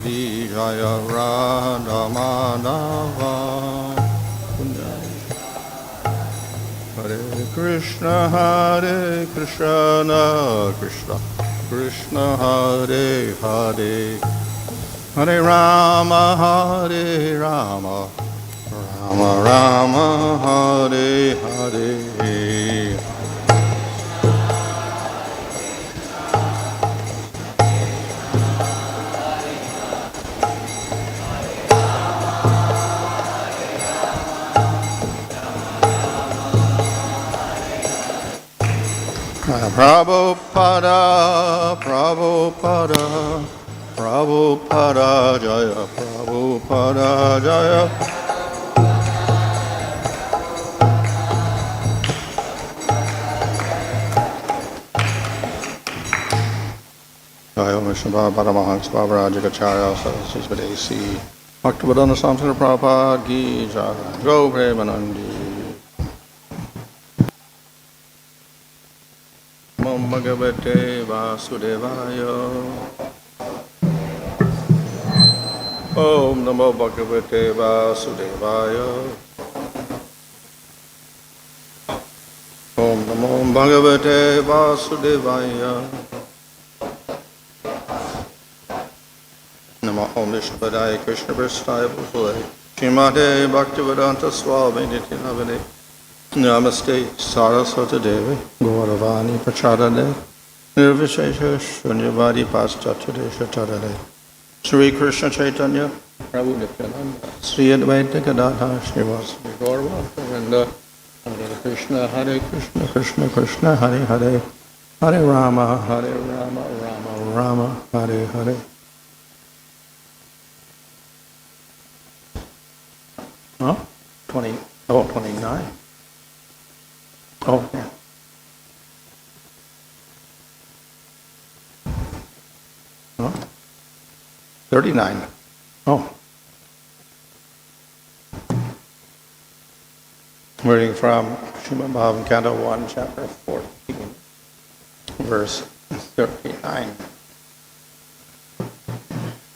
Jaya Radha-mānaḥ. Hare Krishna, Krishna Krishna, Hare Hare, Hare Rama, Rama Rama, Hare Hare. Prabhupada, Prabhupada, Prabhupada Jaya, Prabhupada Jaya. Jaya Vishnu Paramahans Mahārāja Kacharya Saraswati Bhaktivedanta Samsara Prabhupada Ki Jaya. Go Premanandi. Om Bhagavate Vasudevaya. Om Namo Bhagavate Vasudevaya. Om Namo Bhagavate Vasudevaya. Namo Om Vishnupadaya Krishna Prasthaya Bhutale Srimate Bhaktivedanta Swami Nityanavane Namaste Saraswati Devi Gauravani Prachadane Nirvishesha Shunyavadi Paschatadesha Tadane Śrī Kṛṣṇa Chaitanya Prabhu Nityananda Sri Advaita Gadadhara Śrīvāsa Gaurava Govinda Hare Krishna Krishna Krishna Hare Hare Hare Rama Rama Rama Hare Hare. Huh? 29. Oh, yeah. Huh? 39. Oh. Reading from Srimad-Bhagavatam, Canto 1, Chapter 14, verse 39.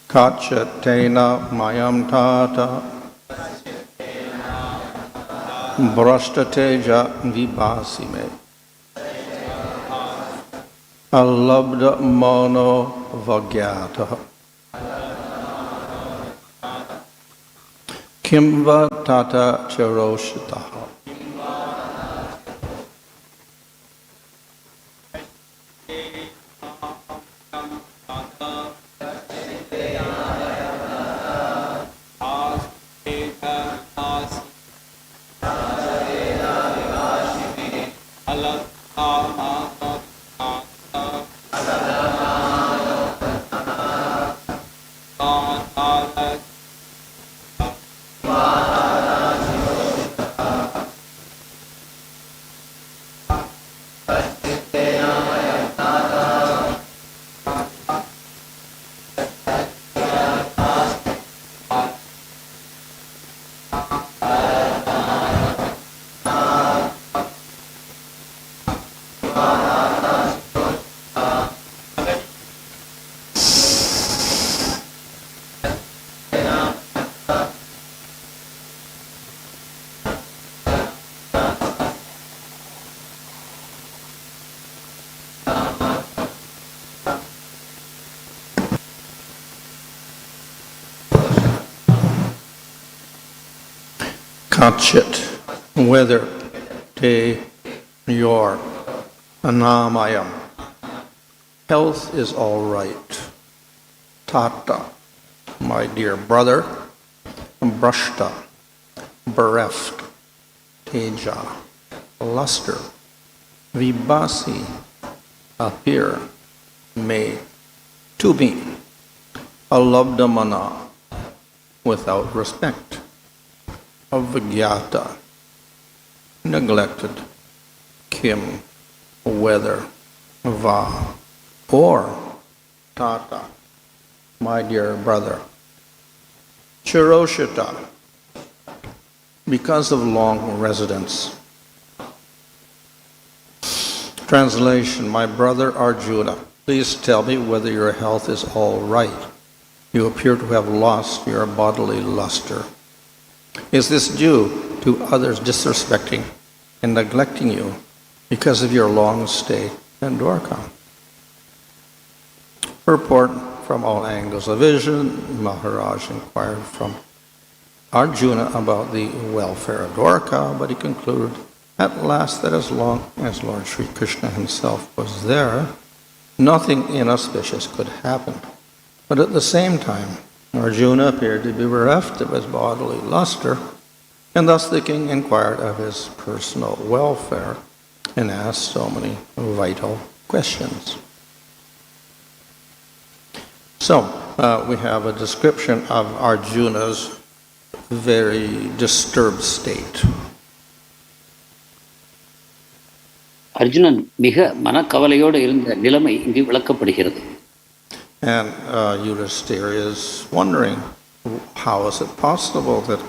Kaccit nāmayaṁ tāta bhraṣṭa-tejā vibhāsi me alabdha-māno vajñātaḥ kim va tāta ciroṣitaḥ. Kaccit, whether your anāmayam, health is all right. Tāta, my dear brother, bhraṣṭa, bereft, tejāḥ, luster, vibhāsi, appear, may, to be, alabdha-māno, without respect, avajñātaḥ, neglected, kim, whether, va, or tāta, my dear brother, ciroṣitaḥ, because of long residence. Translation, my brother Arjuna, please tell me whether your health is all right. you appear to have lost your bodily luster. Is this due to others disrespecting and neglecting you because of your long stay in Dvārakā? Purport: from all angles of vision, Mahārāja inquired from Arjuna about the welfare of Dvārakā, but he concluded at last that as long as Lord Śrī Kṛṣṇa Himself was there, nothing inauspicious could happen. But at the same time, Arjuna appeared to be bereft of his bodily luster, and thus the king inquired of his personal welfare and asked so many vital questions. So, we have a description of Arjuna's very disturbed state. Arjunan மிக மனக்கவலையோடு இருந்த நிலைமை இங்கு விளக்கப்படுகிறது. And Yudhishthira is wondering, how is it possible that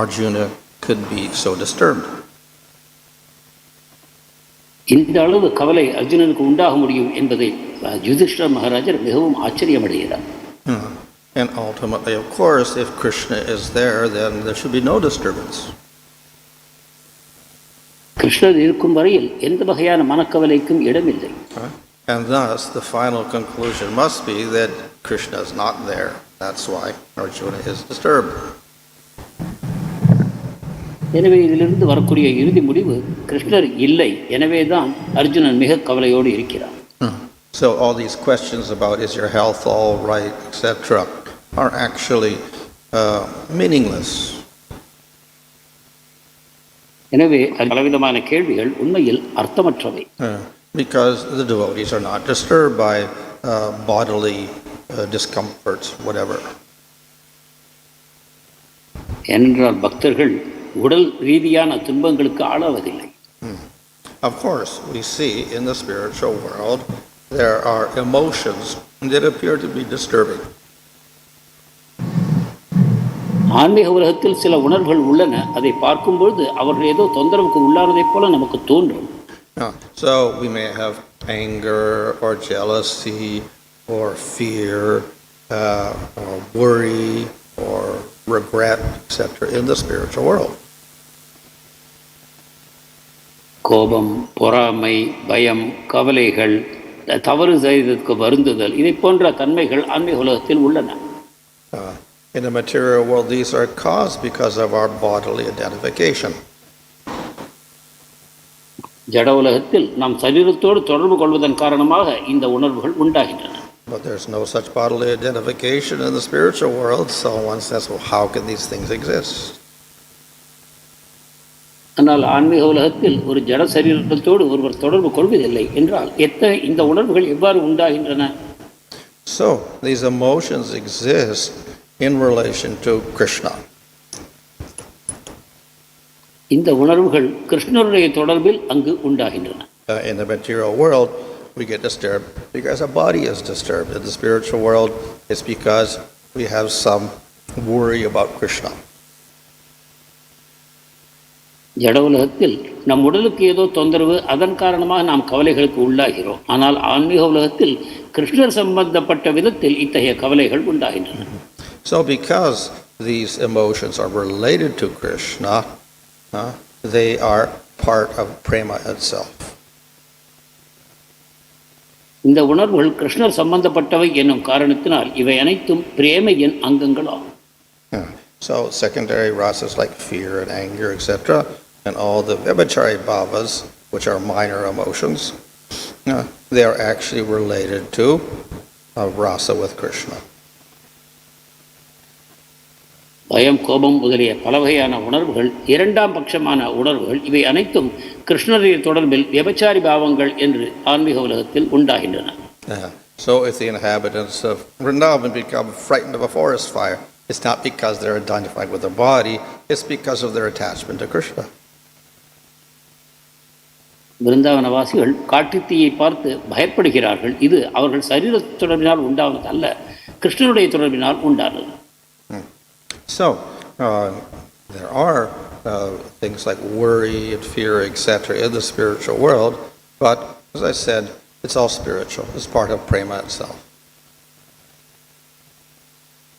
Arjuna could be so disturbed? இந்த அளவு கவலை அர்ஜுனனுக்கு உண்டாக முடியும் என்பதை யுதிஷ்டிர மகாராஜர் மிகவும் ஆச்சரியமடைகிறார். And ultimately, of course, if Krishna is there, then there should be no disturbance. கிருஷ்ணர் இருக்கும் வரையில் எந்த வகையான மனக்கவலைக்கும் இடமில்லை. And thus, the final conclusion must be that Krishna is not there. That's why Arjuna is disturbed. எனவே இதிலிருந்து வரக்கூடிய இறுதி முடிவு கிருஷ்ணர் இல்லை, எனவேதான் அர்ஜுனன் மிக கவலையோடு இருக்கிறார். So all these questions about is your health all right, etc., are actually meaningless. எனவே பலவிதமான கேள்விகள் உண்மையில் அர்த்தமற்றவை. Because the devotees are not disturbed by bodily discomforts, whatever. ஏனென்றால் பக்தர்கள் உடல் ரீதியான துன்பங்களுக்கு ஆளாவதில்லை. Of course, we see in the spiritual world there are emotions that appear to be disturbing. ஆன்மீக உலகத்தில் சில உணர்வுகள் உள்ளன. அதை பார்க்கும்போது அவர்கள் ஏதோ தொந்தரவுக்கு உள்ளானதைப் போல நமக்கு தோன்றும். So we may have anger or jealousy or fear or worry or regret, etc. in the spiritual world. கோபம், பொறாமை, பயம், கவலைகள், தவறு செய்ததற்கு வருந்துதல், இதை போன்ற தன்மைகள் ஆன்மீக உலகத்தில் உள்ளன. In the material world, these are caused because of our bodily identification. ஜட உலகத்தில் நாம் சரீரத்தோடு தொடர்பு கொள்வதன் காரணமாக இந்த உணர்வுகள் உண்டாகின்றன. But there's no such bodily identification in the spiritual world, so one says, well, how can these things exist? ஆனால் ஆன்மீக உலகத்தில் ஒரு ஜட சரீரத்தோடு ஒருவர் தொடர்பு கொள்வதில்லை என்றால் இந்த உணர்வுகள் எவ்வாறு உண்டாகின்றன? So these emotions exist in relation to Krishna. இந்த உணர்வுகள் கிருஷ்ணருடைய தொடர்பில் அங்கு உண்டாகின்றன. In the material world, we get disturbed because our body is disturbed. In the spiritual world, it's because we have some worry about Krishna. ஜட உலகத்தில் நம் உடலுக்கு ஏதோ தொந்தரவு, அதன் காரணமாக நாம் கவலைகளுக்கு உள்ளாகிறோம். ஆனால் ஆன்மீக உலகத்தில் கிருஷ்ணர் சம்பந்தப்பட்ட விதத்தில் இத்தகைய கவலைகள் உண்டாகின்றன. So because these emotions are related to Krishna, they are part of prema itself. இந்த உணர்வுகள் கிருஷ்ணர் சம்பந்தப்பட்டவை என்னும் காரணத்தினால் இவை அனைத்தும் பிரேமையின் அங்கங்களாகும். So secondary rasas like fear and anger, etc., and all the vibhāsi bhavas, which are minor emotions, they are actually related to rasa with Krishna. பயம், கோபம் முதலிய பல வகையான உணர்வுகள் இரண்டாம் பட்சமான உணர்வுகள், இவை அனைத்தும் கிருஷ்ணருடைய தொடர்பில் விபச்சாரி பாவங்கள் என்று ஆன்மீக உலகத்தில் உண்டாகின்றன. So if the inhabitants of Vrindavan become frightened of a forest fire, it's not because they're identified with their body, it's because of their attachment to Krishna. விருந்தாவனவாசிகள் காட்டுத்தீயை பார்த்து பயப்படுகிறார்கள். இது அவர்கள் சரீர தொடர்பினால் உண்டானது அல்ல, கிருஷ்ணனுடைய தொடர்பினால் உண்டானது. So there are things like worry and fear, etc., in the spiritual world, but as I said, it's all spiritual. It's part of prema itself.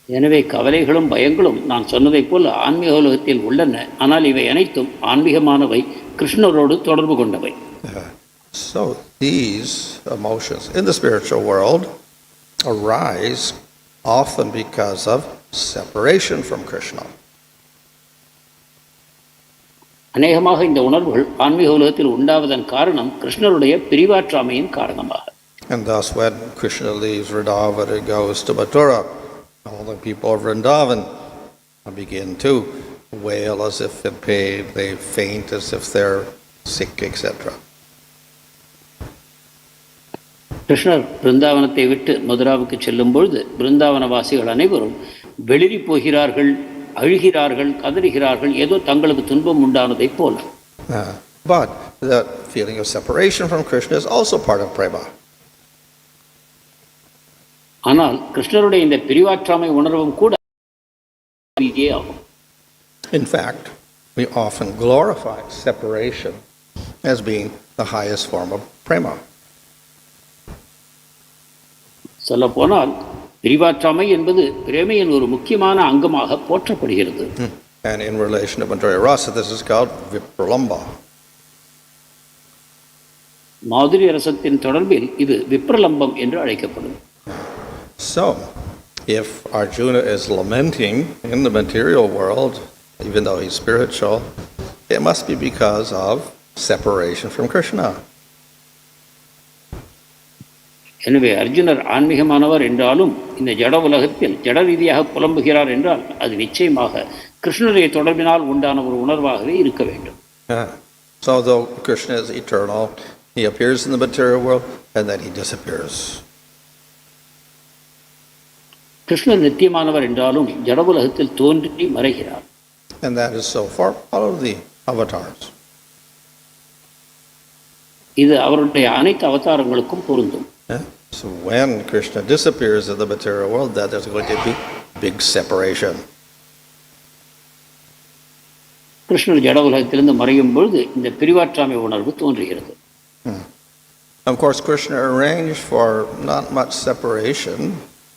எனவே கவலைகளும் பயங்களும் நான் சொன்னதைப் போல ஆன்மீக உலகத்தில் உள்ளன. ஆனால் இவை அனைத்தும் ஆன்மீகமானவை, கிருஷ்ணரோடு தொடர்பு கொண்டவை. So these emotions in the spiritual world arise often because of separation from Krishna. அநேகமாக இந்த உணர்வுகள் ஆன்மீக உலகத்தில் உண்டாவதன் காரணம் கிருஷ்ணருடைய பிரிவாற்றாமையின் காரணமாக. And thus when Krishna leaves Vrindavan and goes to Mathura, all the people of Vrindavan begin to wail as if in pain, they faint as if they're sick, etc. கிருஷ்ணர் பிருந்தாவனத்தை விட்டு மதுராவுக்கு செல்லும் பொழுது பிருந்தாவன வாசிகள் அனைவரும் வெளிரி போகிறார்கள், அழுகிறார்கள், கதறுகிறார்கள், ஏதோ தங்களுக்கு துன்பம் உண்டானதைப் போல. But the feeling of separation from Krishna is also part of prema. ஆனால் கிருஷ்ணருடைய இந்த பிரிவாற்றாமை உணர்வும் கூட ஆகும். In fact, we often glorify separation as being the highest form of prema. சொல்லப்போனால் பிரிவாற்றாமை என்பது பிரேமையின் ஒரு முக்கியமான அங்கமாக போற்றப்படுகிறது. And in relation to Madhurya Rasa, this is called vipralamba. மாதுரிய ரசத்தின் தொடர்பில் இது விப்ரலம்பம் என்று அழைக்கப்படும். So, if Arjuna is lamenting in the material world, even though he's spiritual, it must be because of separation from Krishna. எனவே அர்ஜுனர் ஆன்மீகமானவர் என்றாலும் இந்த ஜட உலகத்தில் ஜட ரீதியாக புலம்புகிறார் என்றால் அது நிச்சயமாக கிருஷ்ணருடைய தொடர்பினால் உண்டான ஒரு உணர்வாகவே இருக்க வேண்டும். So though Krishna is eternal, he appears in the material world and then he disappears. கிருஷ்ணர் நித்தியமானவர் என்றாலும் ஜட உலகத்தில் தோன்றி மறைகிறார். And that is so for all of the avatars. இது அவருடைய அனைத்து அவதாரங்களுக்கும் பொருந்தும். So when Krishna disappears in the material world, that there's going to be big separation. கிருஷ்ணர் ஜட உலகத்திலிருந்து மறையும் பொழுது இந்த பிரிவாற்றாமை உணர்வு தோன்றுகிறது. Of course, Krishna arranged for not much separation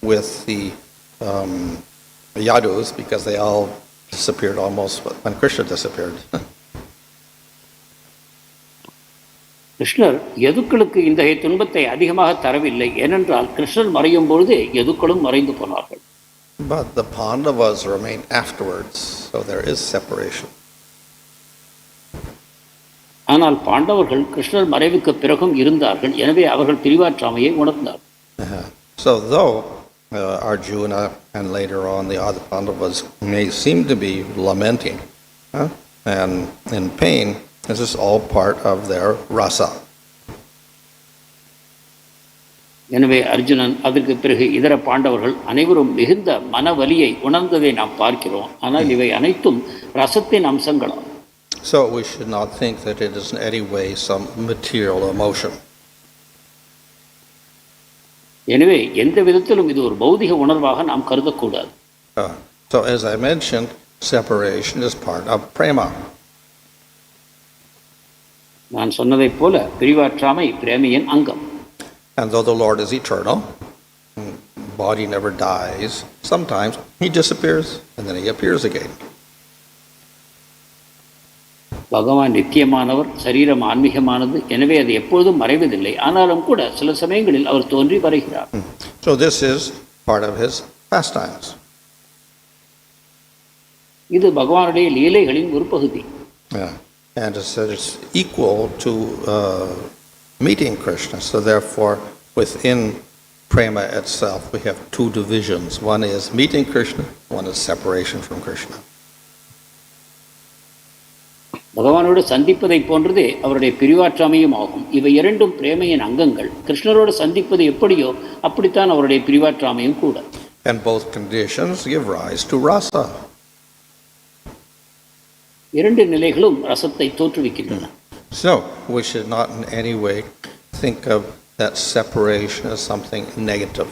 with the Yadus because they all disappeared almost when Krishna disappeared. கிருஷ்ணர் யதுக்களுக்கு இந்த துன்பத்தை அதிகமாக தரவில்லை, ஏனென்றால் கிருஷ்ணர் மறையும் பொழுது யதுக்களும் மறைந்து போனார்கள். But the Pandavas remain afterwards, so there is separation. ஆனால் பாண்டவர்கள் கிருஷ்ணர் மறைவுக்கு பிறகும் இருந்தார்கள், எனவே அவர்கள் பிரிவாற்றாமையை உணர்ந்தார்கள். So though Arjuna and later on the other Pandavas may seem to be lamenting and in pain, this is all part of their rasa. எனவே அர்ஜுனன் அதற்கு பிறகு இதர பாண்டவர்கள் அனைவரும் மிகுந்த மனவலியை உணர்ந்ததை நாம் பார்க்கிறோம். ஆனால் இவை அனைத்தும் ரசத்தின் அம்சங்களாகும். So we should not think that it is in any way some material emotion. எனவே எந்த விதத்திலும் இது ஒரு பௌதிக உணர்வாக நாம் கருதக்கூடாது. So as I mentioned, separation is part of prema. நான் சொன்னதைப் போல பிரிவாற்றாமை பிரேமையின் அங்கம். And though the Lord is eternal, body never dies, sometimes he disappears and then he appears again. பகவான் நித்தியமானவர், சரீரம் ஆன்மீகமானது, எனவே அது எப்பொழுதும் மறைவதில்லை. ஆனாலும் கூட சில சமயங்களில் அவர் தோன்றி வருகிறார். So this is part of his pastimes. இது பகவானுடைய லீலைகளின் ஒரு பகுதி. And it's equal to meeting Krishna. So therefore, within prema itself, we have two divisions. One is meeting Krishna, one is separation from Krishna. பகவானோடு சந்திப்பதை போன்றதே அவருடைய பிரிவாற்றாமையும் ஆகும். இவை இரண்டும் பிரேமையின் அங்கங்கள். கிருஷ்ணரோடு சந்திப்பது எப்படியோ அப்படித்தான் அவருடைய பிரிவாற்றாமையும் கூட. And both conditions give rise to rasa. இரண்டு நிலைகளும் ரசத்தை தோற்றுவிக்கின்றன. So we should not in any way think of that separation as something negative.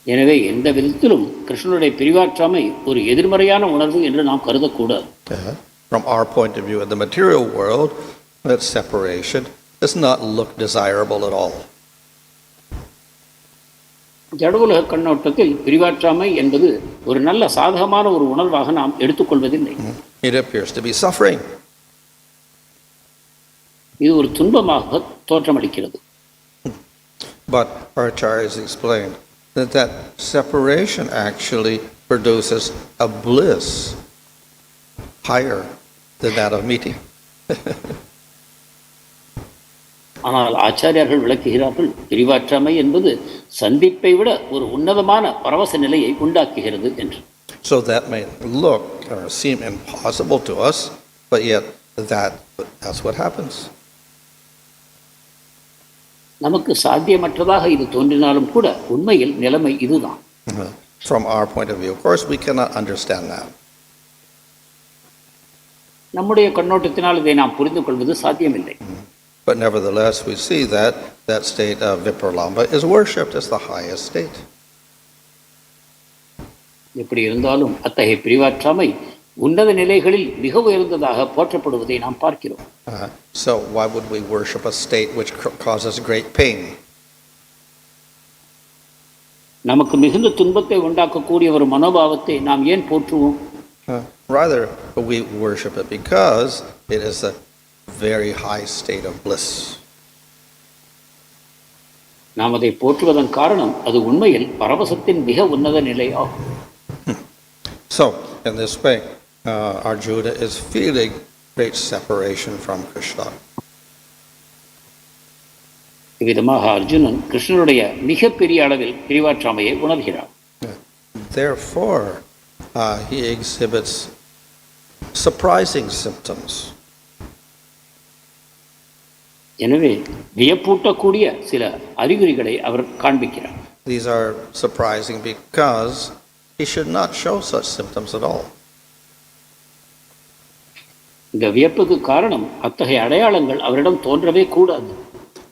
எனவே எந்த விதத்திலும் கிருஷ்ணனுடைய பிரிவாற்றாமை ஒரு எதிர்மறையான உணர்வு என்று நாம் கருதக்கூடாது. From our point of view in the material world, that separation does not look desirable at all. ஜடவுலக கண்ணோட்டத்தில் பிரிவாற்றாமை என்பது ஒரு நல்ல சாதகமான ஒரு உணர்வாக நாம் எடுத்துக்கொள்வதில்லை. It appears to be suffering. இது ஒரு துன்பமாக தோற்றமளிக்கிறது. But our acharyas explained that separation actually produces a bliss higher than that of meeting. ஆனால் ஆச்சாரியர்கள் விளக்குகிறார்கள், பிரிவாற்றாமை என்பது சந்திப்பை விட ஒரு உன்னதமான பரவச நிலையை உண்டாக்குகிறது என்று. So that may look or seem impossible to us, but yet that's what happens. நமக்கு சாத்தியமற்றதாக இது தோன்றினாலும் கூட உண்மையில் நிலைமை இதுதான். From our point of view, of course, we cannot understand that. நம்முடைய கண்ணோட்டத்தினால் இதை நாம் புரிந்து கொள்வது சாத்தியமில்லை. But nevertheless, we see that state of vipralamba is worshipped as the highest state. எப்படி இருந்தாலும் அத்தகைய பிரிவாற்றாமை உன்னத நிலைகளில் மிக உயர்ந்ததாக போற்றப்படுவதை நாம் பார்க்கிறோம். So why would we worship a state which causes great pain? நமக்கு மிகுந்த துன்பத்தை உண்டாக்கக்கூடிய ஒரு மனோபாவத்தை நாம் ஏன் போற்றுவோம்? Rather, we worship it because it is a very high state of bliss. நாம் அதை போற்றுவதன் காரணம் அது உண்மையில் பரவசத்தின் மிக உன்னத நிலை ஆகும். So, in this way, Arjuna is feeling great separation from Krishna. இவ்விதமாக அர்ஜுனன் கிருஷ்ணனுடைய மிகப்பெரிய அளவில் பிரிவாற்றாமையை உணர்கிறார். Therefore, he exhibits surprising symptoms. எனவே வியப்பூட்டக்கூடிய சில அறிகுறிகளை அவர் காண்பிக்கிறார். These are surprising because he should not show such symptoms at all. இந்த வியப்புக்கு காரணம் அத்தகைய அடையாளங்கள் அவரிடம் தோன்றவே கூடாது.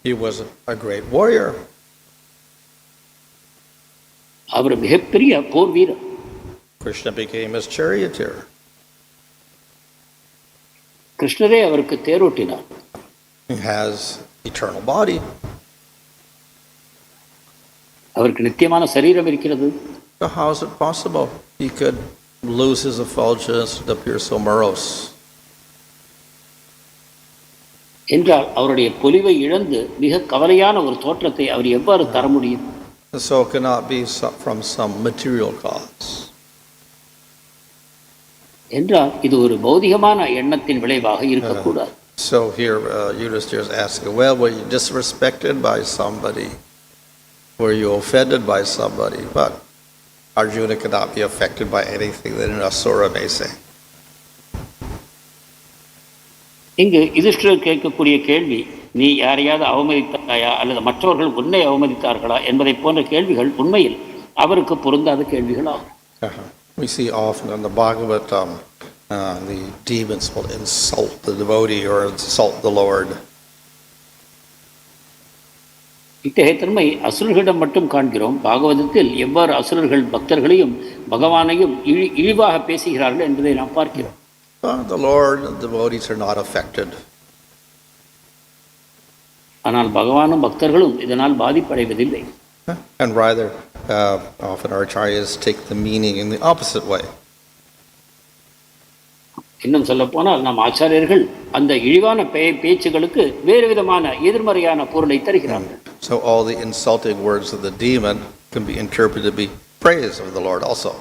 He was a great warrior. அவர் மிகப்பெரிய போர் வீரர். Krishna became his charioteer. கிருஷ்ணரே அவருக்கு தேரோட்டினார். He has eternal body. அவருக்கு நித்தியமான சரீரம் இருக்கிறது. So how is it possible he could lose his effulgence and appear so morose? என்றால் அவருடைய பொலிவை இழந்து மிக கவலையான ஒரு தோற்றத்தை அவர் எவ்வாறு தர முடியும்? So it cannot be from some material cause. என்றால் இது ஒரு பௌதிகமான எண்ணத்தின் விளைவாக இருக்கக்கூடாது. So here Yudhishthira is asking, well, were you disrespected by somebody? Were you offended by somebody? But Arjuna cannot be affected by anything that an asura may say. இங்கு யுதிஷ்டிரர் கேட்கக்கூடிய கேள்வி, நீ யாரையாவது அவமதித்தாயா அல்லது மற்றவர்கள் உன்னை அவமதித்தார்களா என்பதை போன்ற கேள்விகள் உண்மையில் அவருக்கு பொருந்தாத கேள்விகளாகும். We see often in the Bhagavatam, the demons will insult the devotee or insult the Lord. இத்தகைய தன்மை அசுரர்களிடம் மட்டும் காண்கிறோம். பாகவதத்தில் எவ்வாறு அசுரர்கள் பக்தர்களையும் பகவானையும் இழிவாக பேசுகிறார்கள் என்பதை நாம் பார்க்கிறோம். The Lord and the devotees are not affected. ஆனால் பகவானும் பக்தர்களும் இதனால் பாதிப்படைவதில்லை. And rather, often our acharyas take the meaning in the opposite way. இன்னும் சொல்ல போனால் நம் ஆச்சாரியர்கள் அந்த இழிவான பேச்சுகளுக்கு வேறு விதமான எதிர்மறையான பொருளை தருகிறார்கள். So all the insulting words of the demon can be interpreted to be praise of the Lord also.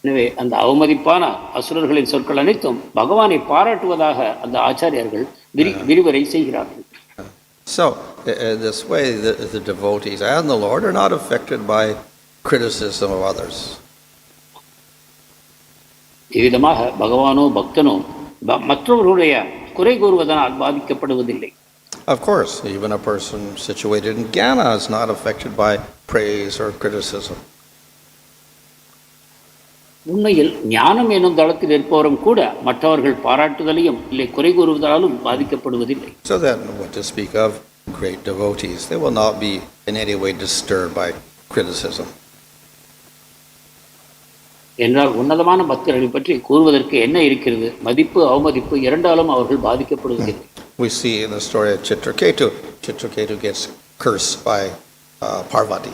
எனவே அந்த அவமதிப்பான அசுரர்களின் சொற்கள் அனைத்தும் பகவானை பாராட்டுவதாக அந்த ஆச்சாரியர்கள் விரிவுரை செய்கிறார்கள். So in this way, the devotees and the Lord are not affected by criticism of others. இவ்விதமாக பகவானோ பக்தனோ மற்றவர்களுடைய குறை கூறுவதனால் பாதிக்கப்படுவதில்லை. Of course, even a person situated in jnana is not affected by praise or criticism. உண்மையில் ஞானம் என்னும் தளத்தில் இருப்பவரும் கூட மற்றவர்கள் பாராட்டுதலையும் இல்லை குறை கூறுவதாலும் பாதிக்கப்படுவதில்லை. So then, what to speak of great devotees? They will not be in any way disturbed by criticism. என்றால் உன்னதமான பக்தர்களை பற்றி கூறுவதற்கு என்ன இருக்கிறது? மதிப்பு அவமதிப்பு இரண்டாலும் அவர்கள் பாதிக்கப்படுவதில்லை. We see in the story of Chitraketu, Chitraketu gets cursed by Parvati.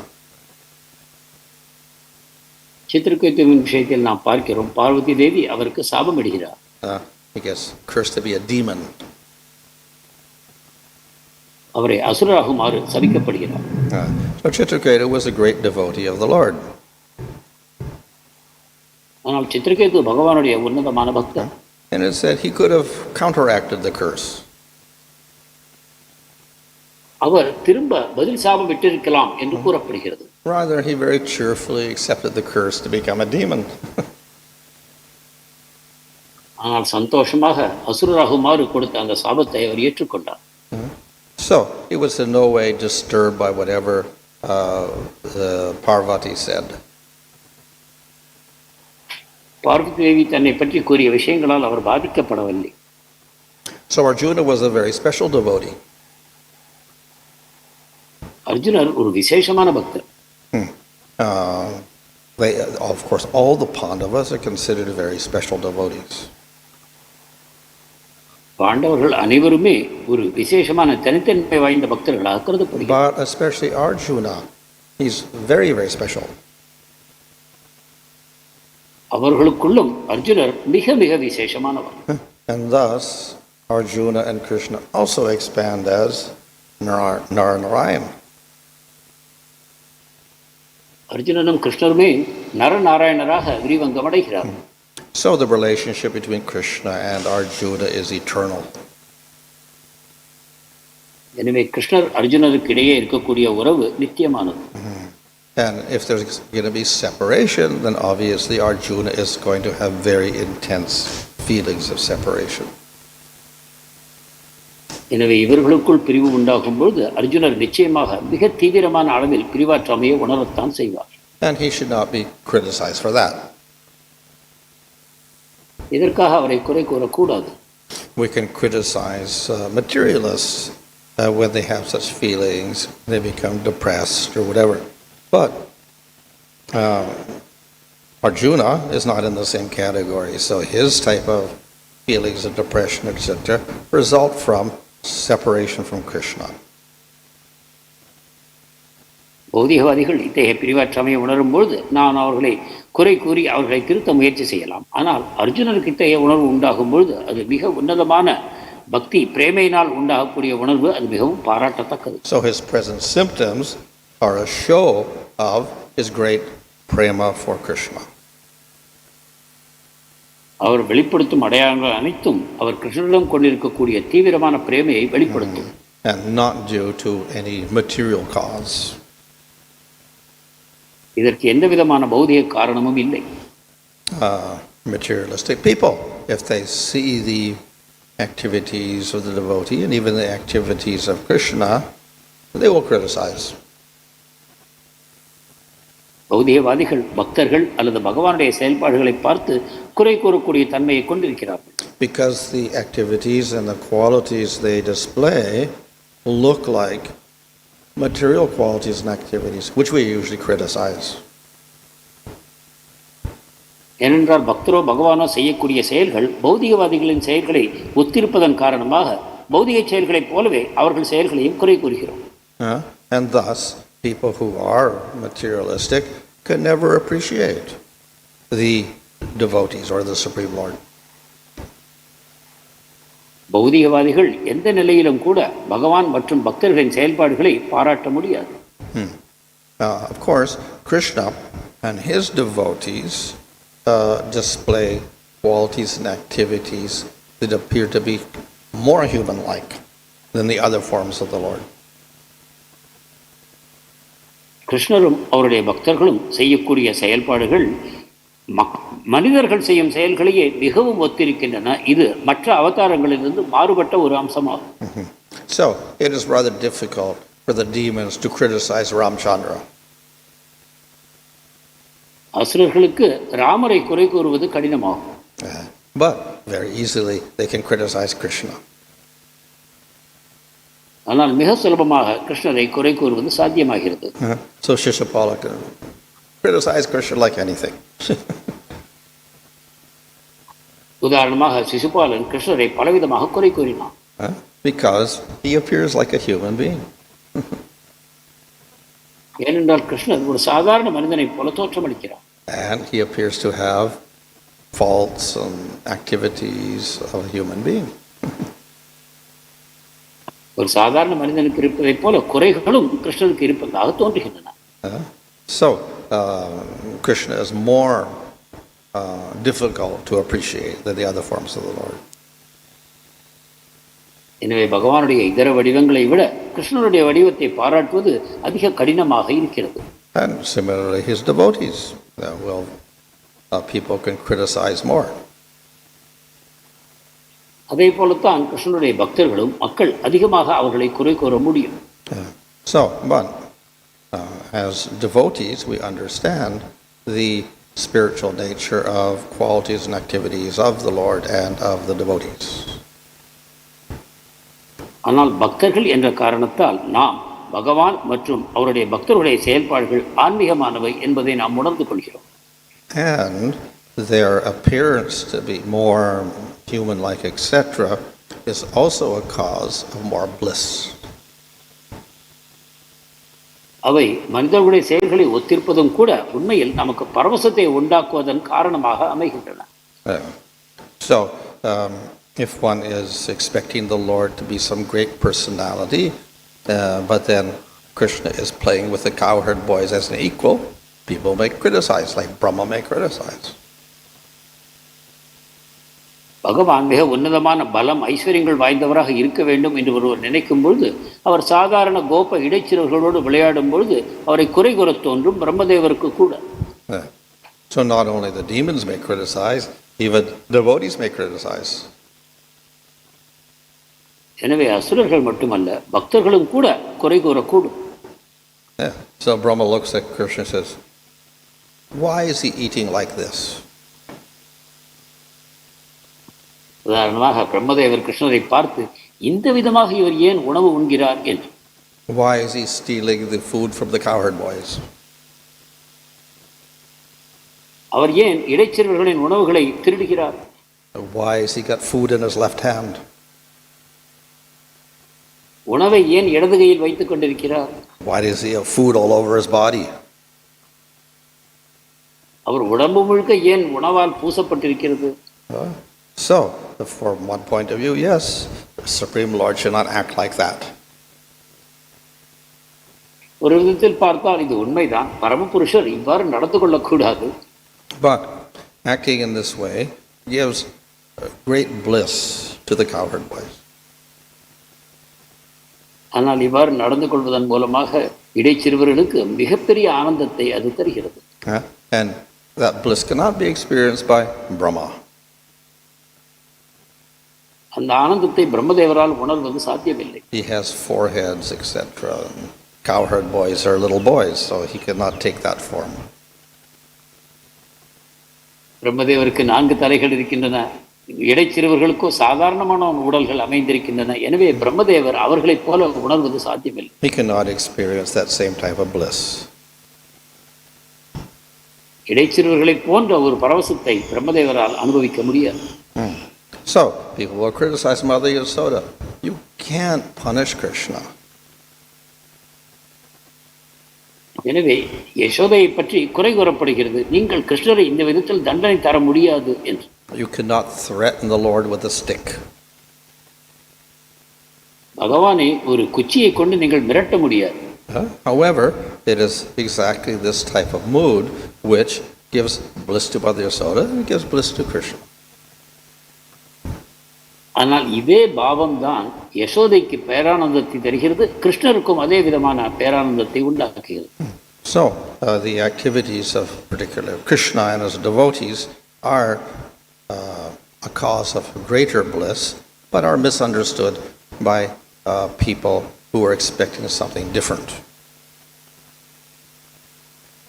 சித்திரகேதுவின் விஷயத்தில் நாம் பார்க்கிறோம், பார்வதி தேவி அவருக்கு சாபமிடுகிறார். He gets cursed to be a demon. அவரை அசுரராகுமாறு சபிக்கப்படுகிறார். So Chitraketu was a great devotee of the Lord. ஆனால் சித்திரகேது பகவானுடைய உன்னதமான பக்தர். And it said he could have counteracted the curse. அவர் திரும்ப பதில் சாபம் விட்டிருக்கலாம் என்று கூறப்படுகிறது. Rather, he very cheerfully accepted the curse to become a demon. ஆனால் சந்தோஷமாக அசுரராகுமாறு கொடுத்த அந்த சாபத்தை அவர் ஏற்றுக்கொண்டார். So he was in no way disturbed by whatever Parvati said. Parvati தேவி தன்னை பற்றி கூறிய விஷயங்களால் அவர் பாதிக்கப்படவில்லை. So Arjuna was a very special devotee. அர்ஜுனர் ஒரு விசேஷமான பக்தர். Of course, all the Pandavas are considered very special devotees. பாண்டவர்கள் அனைவருமே ஒரு விசேஷமான தனித்தன்மை வாய்ந்த பக்தர்களாக கருதப்படுகிறார். But especially Arjuna, he's very, very special. அவர்களுக்குள்ளும் அர்ஜுனர் மிக மிக விசேஷமானவர். And thus, Arjuna and Krishna also expand as nāmayaṁ. அர்ஜுனனும் கிருஷ்ணருமே நரநாராயணராக விரிவங்கம் அடைகிறார். So the relationship between Krishna and Arjuna is eternal. எனவே கிருஷ்ணர் அர்ஜுனருக்கு இடையே இருக்கக்கூடிய உறவு நித்தியமானது. And if there's going to be separation, then obviously Arjuna is going to have very intense feelings of separation. எனவே இவர்களுக்குள் பிரிவு உண்டாகும் பொழுது அர்ஜுனர் நிச்சயமாக மிக தீவிரமான அளவில் பிரிவாற்றாமையை உணரத்தான் செய்வார். And he should not be criticized for that. இதற்காக அவரை குறை கூறக்கூடாது. We can criticize materialists when they have such feelings, they become depressed or whatever. But Arjuna is not in the same category, so his type of feelings of depression, etc., result from separation from Krishna. பௌதிகவாதிகள் இத்தகைய பிரிவாற்றாமையை உணரும் பொழுது நான் அவர்களை குறை கூறி அவர்களை திருத்த முயற்சி செய்யலாம். ஆனால் அர்ஜுனனுக்கு இத்தகைய உணர்வு உண்டாகும் பொழுது அது மிக உன்னதமான பக்தி பிரேமையினால் உண்டாகக்கூடிய உணர்வு, அது மிகவும் பாராட்டத்தக்கது. So his present symptoms are a show of his great prema for Krishna. அவர் வெளிப்படுத்தும் அடையாளங்கள் அனைத்தும் அவர் கிருஷ்ணரிடம் கொண்டிருக்கக்கூடிய தீவிரமான பிரேமையை வெளிப்படுத்தும். And not due to any material cause. இதற்கு எந்த விதமான பௌதிக காரணமும் இல்லை. Materialistic people, if they see the activities of the devotee and even the activities of Krishna, they will criticize. பௌதிகவாதிகள் பக்தர்கள் அல்லது பகவானுடைய செயல்பாடுகளை பார்த்து குறை கூறக்கூடிய தன்மையை கொண்டிருக்கிறார்கள். Because the activities and the qualities they display look like material qualities and activities, which we usually criticize. ஏனென்றால் பக்தரோ பகவானோ செய்யக்கூடிய செயல்கள் பௌதிகவாதிகளின் செயல்களை ஒத்திருப்பதன் காரணமாக பௌதிக செயல்களைப் போலவே அவர்கள் செயல்களையும் குறை கூறுகிறோம். And thus, people who are materialistic can never appreciate the devotees or the Supreme Lord. பௌதிகவாதிகள் எந்த நிலையிலும் கூட பகவான் மற்றும் பக்தர்களின் செயல்பாடுகளை பாராட்ட முடியாது. Of course, Krishna and his devotees display qualities and activities that appear to be more human-like than the other forms of the Lord. கிருஷ்ணரும் அவருடைய பக்தர்களும் செய்யக்கூடிய செயல்பாடுகள் மனிதர்கள் செய்யும் செயல்களையே மிகவும் ஒத்திருக்கின்றன. இது மற்ற அவதாரங்களிலிருந்து மாறுபட்ட ஒரு அம்சமாகும். So it is rather difficult for the demons to criticize Ramchandra. அசுரர்களுக்கு ராமரை குறை கூறுவது கடினமாகும். But very easily they can criticize Krishna. ஆனால் மிக சுலபமாக கிருஷ்ணரை குறை கூறுவது சாத்தியமாகிறது. So Shishupala can criticize Krishna like anything. உதாரணமாக சிசுபாலன் கிருஷ்ணரை பலவிதமாக குறை கூறினான். Because he appears like a human being. ஏனென்றால் கிருஷ்ணர் ஒரு சாதாரண மனிதனை போல தோற்றமளிக்கிறார். And he appears to have faults and activities of a human being. ஒரு சாதாரண மனிதனுக்கு இருப்பதைப் போல குறைகளும் கிருஷ்ணனுக்கு இருப்பதாக தோன்றுகின்றன. So Krishna is more difficult to appreciate than the other forms of the Lord. எனவே பகவானுடைய இதர வடிவங்களை விட கிருஷ்ணனுடைய வடிவத்தை பாராட்டுவது அதிக கடினமாக இருக்கிறது. And similarly his devotees, people can criticize more. அதே போலத்தான் கிருஷ்ணனுடைய பக்தர்களும் மக்கள் அதிகமாக அவர்களை குறை கூற முடியும். So, but as devotees we understand the spiritual nature of qualities and activities of the Lord and of the devotees. ஆனால் பக்தர்கள் என்ற காரணத்தால் நாம் பகவான் மற்றும் அவருடைய பக்தர்களுடைய செயல்பாடுகள் ஆன்மீகமானவை என்பதை நாம் உணர்ந்து கொள்கிறோம். And their appearance to be more humanlike, etc., is also a cause of more bliss. அவை மனிதர்களுடைய செயல்களை ஒத்திருப்பதும் கூட உண்மையில் நமக்கு பரவசத்தை உண்டாக்குவதன் காரணமாக அமைகின்றன. So, if one is expecting the Lord to be some great personality, but then Krishna is playing with the cowherd boys as an equal, people may criticize, like Brahma may criticize. பகவான் மிக உன்னதமான பலம் ஐஸ்வர்யங்கள் வாய்ந்தவராக இருக்க வேண்டும் என்று ஒருவர் நினைக்கும் பொழுது அவர் சாதாரண கோப இடைச்சிறர்களோடு விளையாடும் பொழுது அவரை குறை கூற தோன்றும் பிரம்மதேவருக்கு கூட. So not only the demons may criticize, even devotees may criticize. எனவே அசுரர்கள் மட்டுமல்ல பக்தர்களும் கூட குறை கூறக்கூடும். So Brahma looks at Krishna and says, why is he eating like this? உதாரணமாக பிரம்மதேவர் கிருஷ்ணரை பார்த்து இந்த விதமாக இவர் ஏன் உணவு உண்கிறார் என்று. Why is he stealing the food from the cowherd boys? அவர் ஏன் இடைச்சிறுவர்களின் உணவுகளை திருடுகிறார்? Why has he got food in his left hand? உணவை ஏன் இடது கையில் வைத்துக் கொண்டிருக்கிறார்? Why does he have food all over his body? அவர் உடம்பு முழுக்க ஏன் உணவால் பூசப்பட்டிருக்கிறது? So, from one point of view, yes, the Supreme Lord should not act like that. ஒரு விதத்தில் பார்த்தால் இது உண்மைதான், பரமபுருஷர் இவ்வாறு நடந்து கொள்ளக்கூடாது. But acting in this way gives great bliss to the cowherd boys. ஆனால் இவ்வாறு நடந்து கொள்வதன் மூலமாக இடைச்சிறுவர்களுக்கு மிகப்பெரிய ஆனந்தத்தை அது தருகிறது. And that bliss cannot be experienced by Brahma. அந்த ஆனந்தத்தை பிரம்மதேவரால் உணர்வது சாத்தியமில்லை. He has four heads, etc. Cowherd boys are little boys, so he cannot take that form. பிரம்மதேவருக்கு 4 தலைகள் இருக்கின்றன. இடைச்சிறுவர்களுக்கோ சாதாரணமான உடல்கள் அமைந்திருக்கின்றன. எனவே பிரம்மதேவர் அவர்களைப் போல உணர்வது சாத்தியமில்லை. He cannot experience that same type of bliss. இடைச்சிறுவர்களைப் போன்ற ஒரு பரவசத்தை பிரம்மதேவரால் அனுபவிக்க முடியாது. So, people will criticize Mother Yasoda. You can't punish Krishna. எனவே யசோதையை பற்றி குறை கூறப்படுகிறது. நீங்கள் கிருஷ்ணரை இந்த விதத்தில் தண்டனை தர முடியாது என்று. You cannot threaten the Lord with a stick. பகவானை ஒரு குச்சியை கொண்டு நீங்கள் மிரட்ட முடியாது. However, it is exactly this type of mood which gives bliss to Mother Yasoda and gives bliss to Krishna. ஆனால் இதே பாவம் தான் யசோதைக்கு பேரானந்தத்தை தருகிறது, கிருஷ்ணருக்கும் அதே விதமான பேரானந்தத்தை உண்டாக்குகிறது. So, the activities of particularly Krishna and his devotees are a cause of greater bliss, but are misunderstood by people who are expecting something different.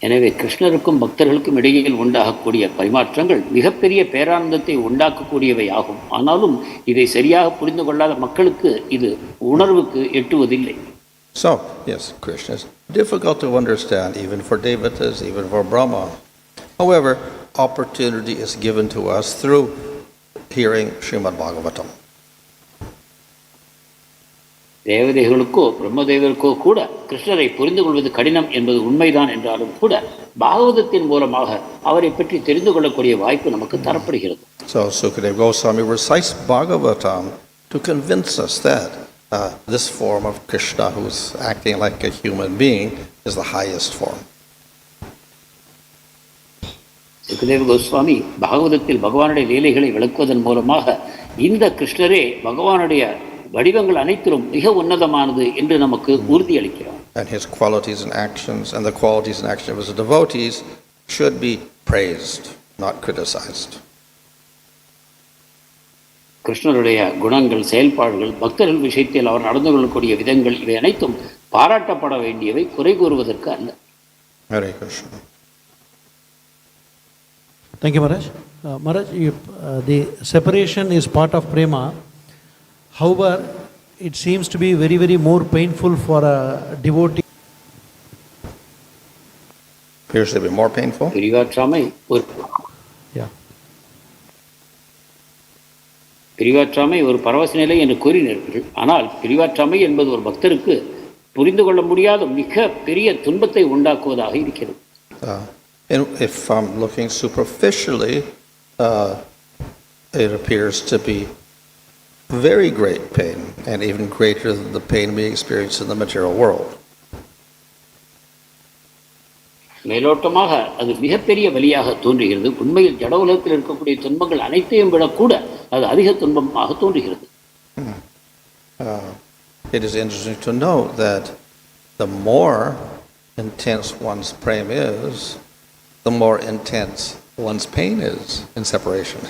எனவே கிருஷ்ணருக்கும் பக்தர்களுக்கும் இடையில் உண்டாகக்கூடிய பரிமாற்றங்கள் மிகப்பெரிய பேரானந்தத்தை உண்டாக்கக்கூடியவை ஆகும். ஆனாலும் இதை சரியாக புரிந்து கொள்ளாத மக்களுக்கு இது உணர்வுக்கு எட்டுவதில்லை. So, yes, Krishna is difficult to understand, even for devotees, even for Brahma. However, opportunity is given to us through hearing Srimad-Bhagavatam. தேவதைகளுக்கோ பிரம்மதேவருக்கோ கூட கிருஷ்ணரை புரிந்து கொள்வது கடினம் என்பது உண்மைதான் என்றாலும் கூட பாகவதத்தின் மூலமாக அவரை பற்றி தெரிந்து கொள்ளக்கூடிய வாய்ப்பு நமக்கு தரப்படுகிறது. So Sukadeva Goswami recites Bhagavatam to convince us that this form of Krishna, who is acting like a human being, is the highest form. Sukadeva Goswami பாகவதத்தில் பகவானுடைய லீலைகளை விளக்குவதன் மூலமாக இந்த கிருஷ்ணரே பகவானுடைய வடிவங்கள் அனைத்திலும் மிக உன்னதமானது என்று நமக்கு உறுதியளிக்கிறார். And his qualities and actions and the qualities and actions of his devotees should be praised, not criticized. கிருஷ்ணருடைய குணங்கள், செயல்பாடுகள், பக்தர்கள் விஷயத்தில் அவர் நடந்து கொள்ளக்கூடிய விதங்கள் இவை அனைத்தும் பாராட்டப்பட வேண்டியவை, குறை கூறுவதற்கு அல்ல. Hare Krishna. Thank you, Maharaj. Maharaj, the separation is part of prema. However, it seems to be very, very more painful for a devotee. Appears to be more painful. பிரிவாற்றாமை ஒரு Yeah. பிரிவாற்றாமை ஒரு பரவச நிலை என்று கூறினீர்கள். ஆனால் பிரிவாற்றாமை என்பது ஒரு பக்தருக்கு புரிந்து கொள்ள முடியாத மிக பெரிய துன்பத்தை உண்டாக்குவதாக இருக்கிறது. And if I'm looking superficially, it appears to be very great pain, and even greater than the pain we experience in the material world. மேலோட்டமாக அது மிகப்பெரிய வலியாக தோன்றுகிறது. உண்மையில் ஜட உலகத்தில் இருக்கக்கூடிய துன்பங்கள் அனைத்தையும் விட கூட அது அதிக துன்பமாக தோன்றுகிறது. It is interesting to note that the more intense one's prema is, the more intense one's pain is in separation.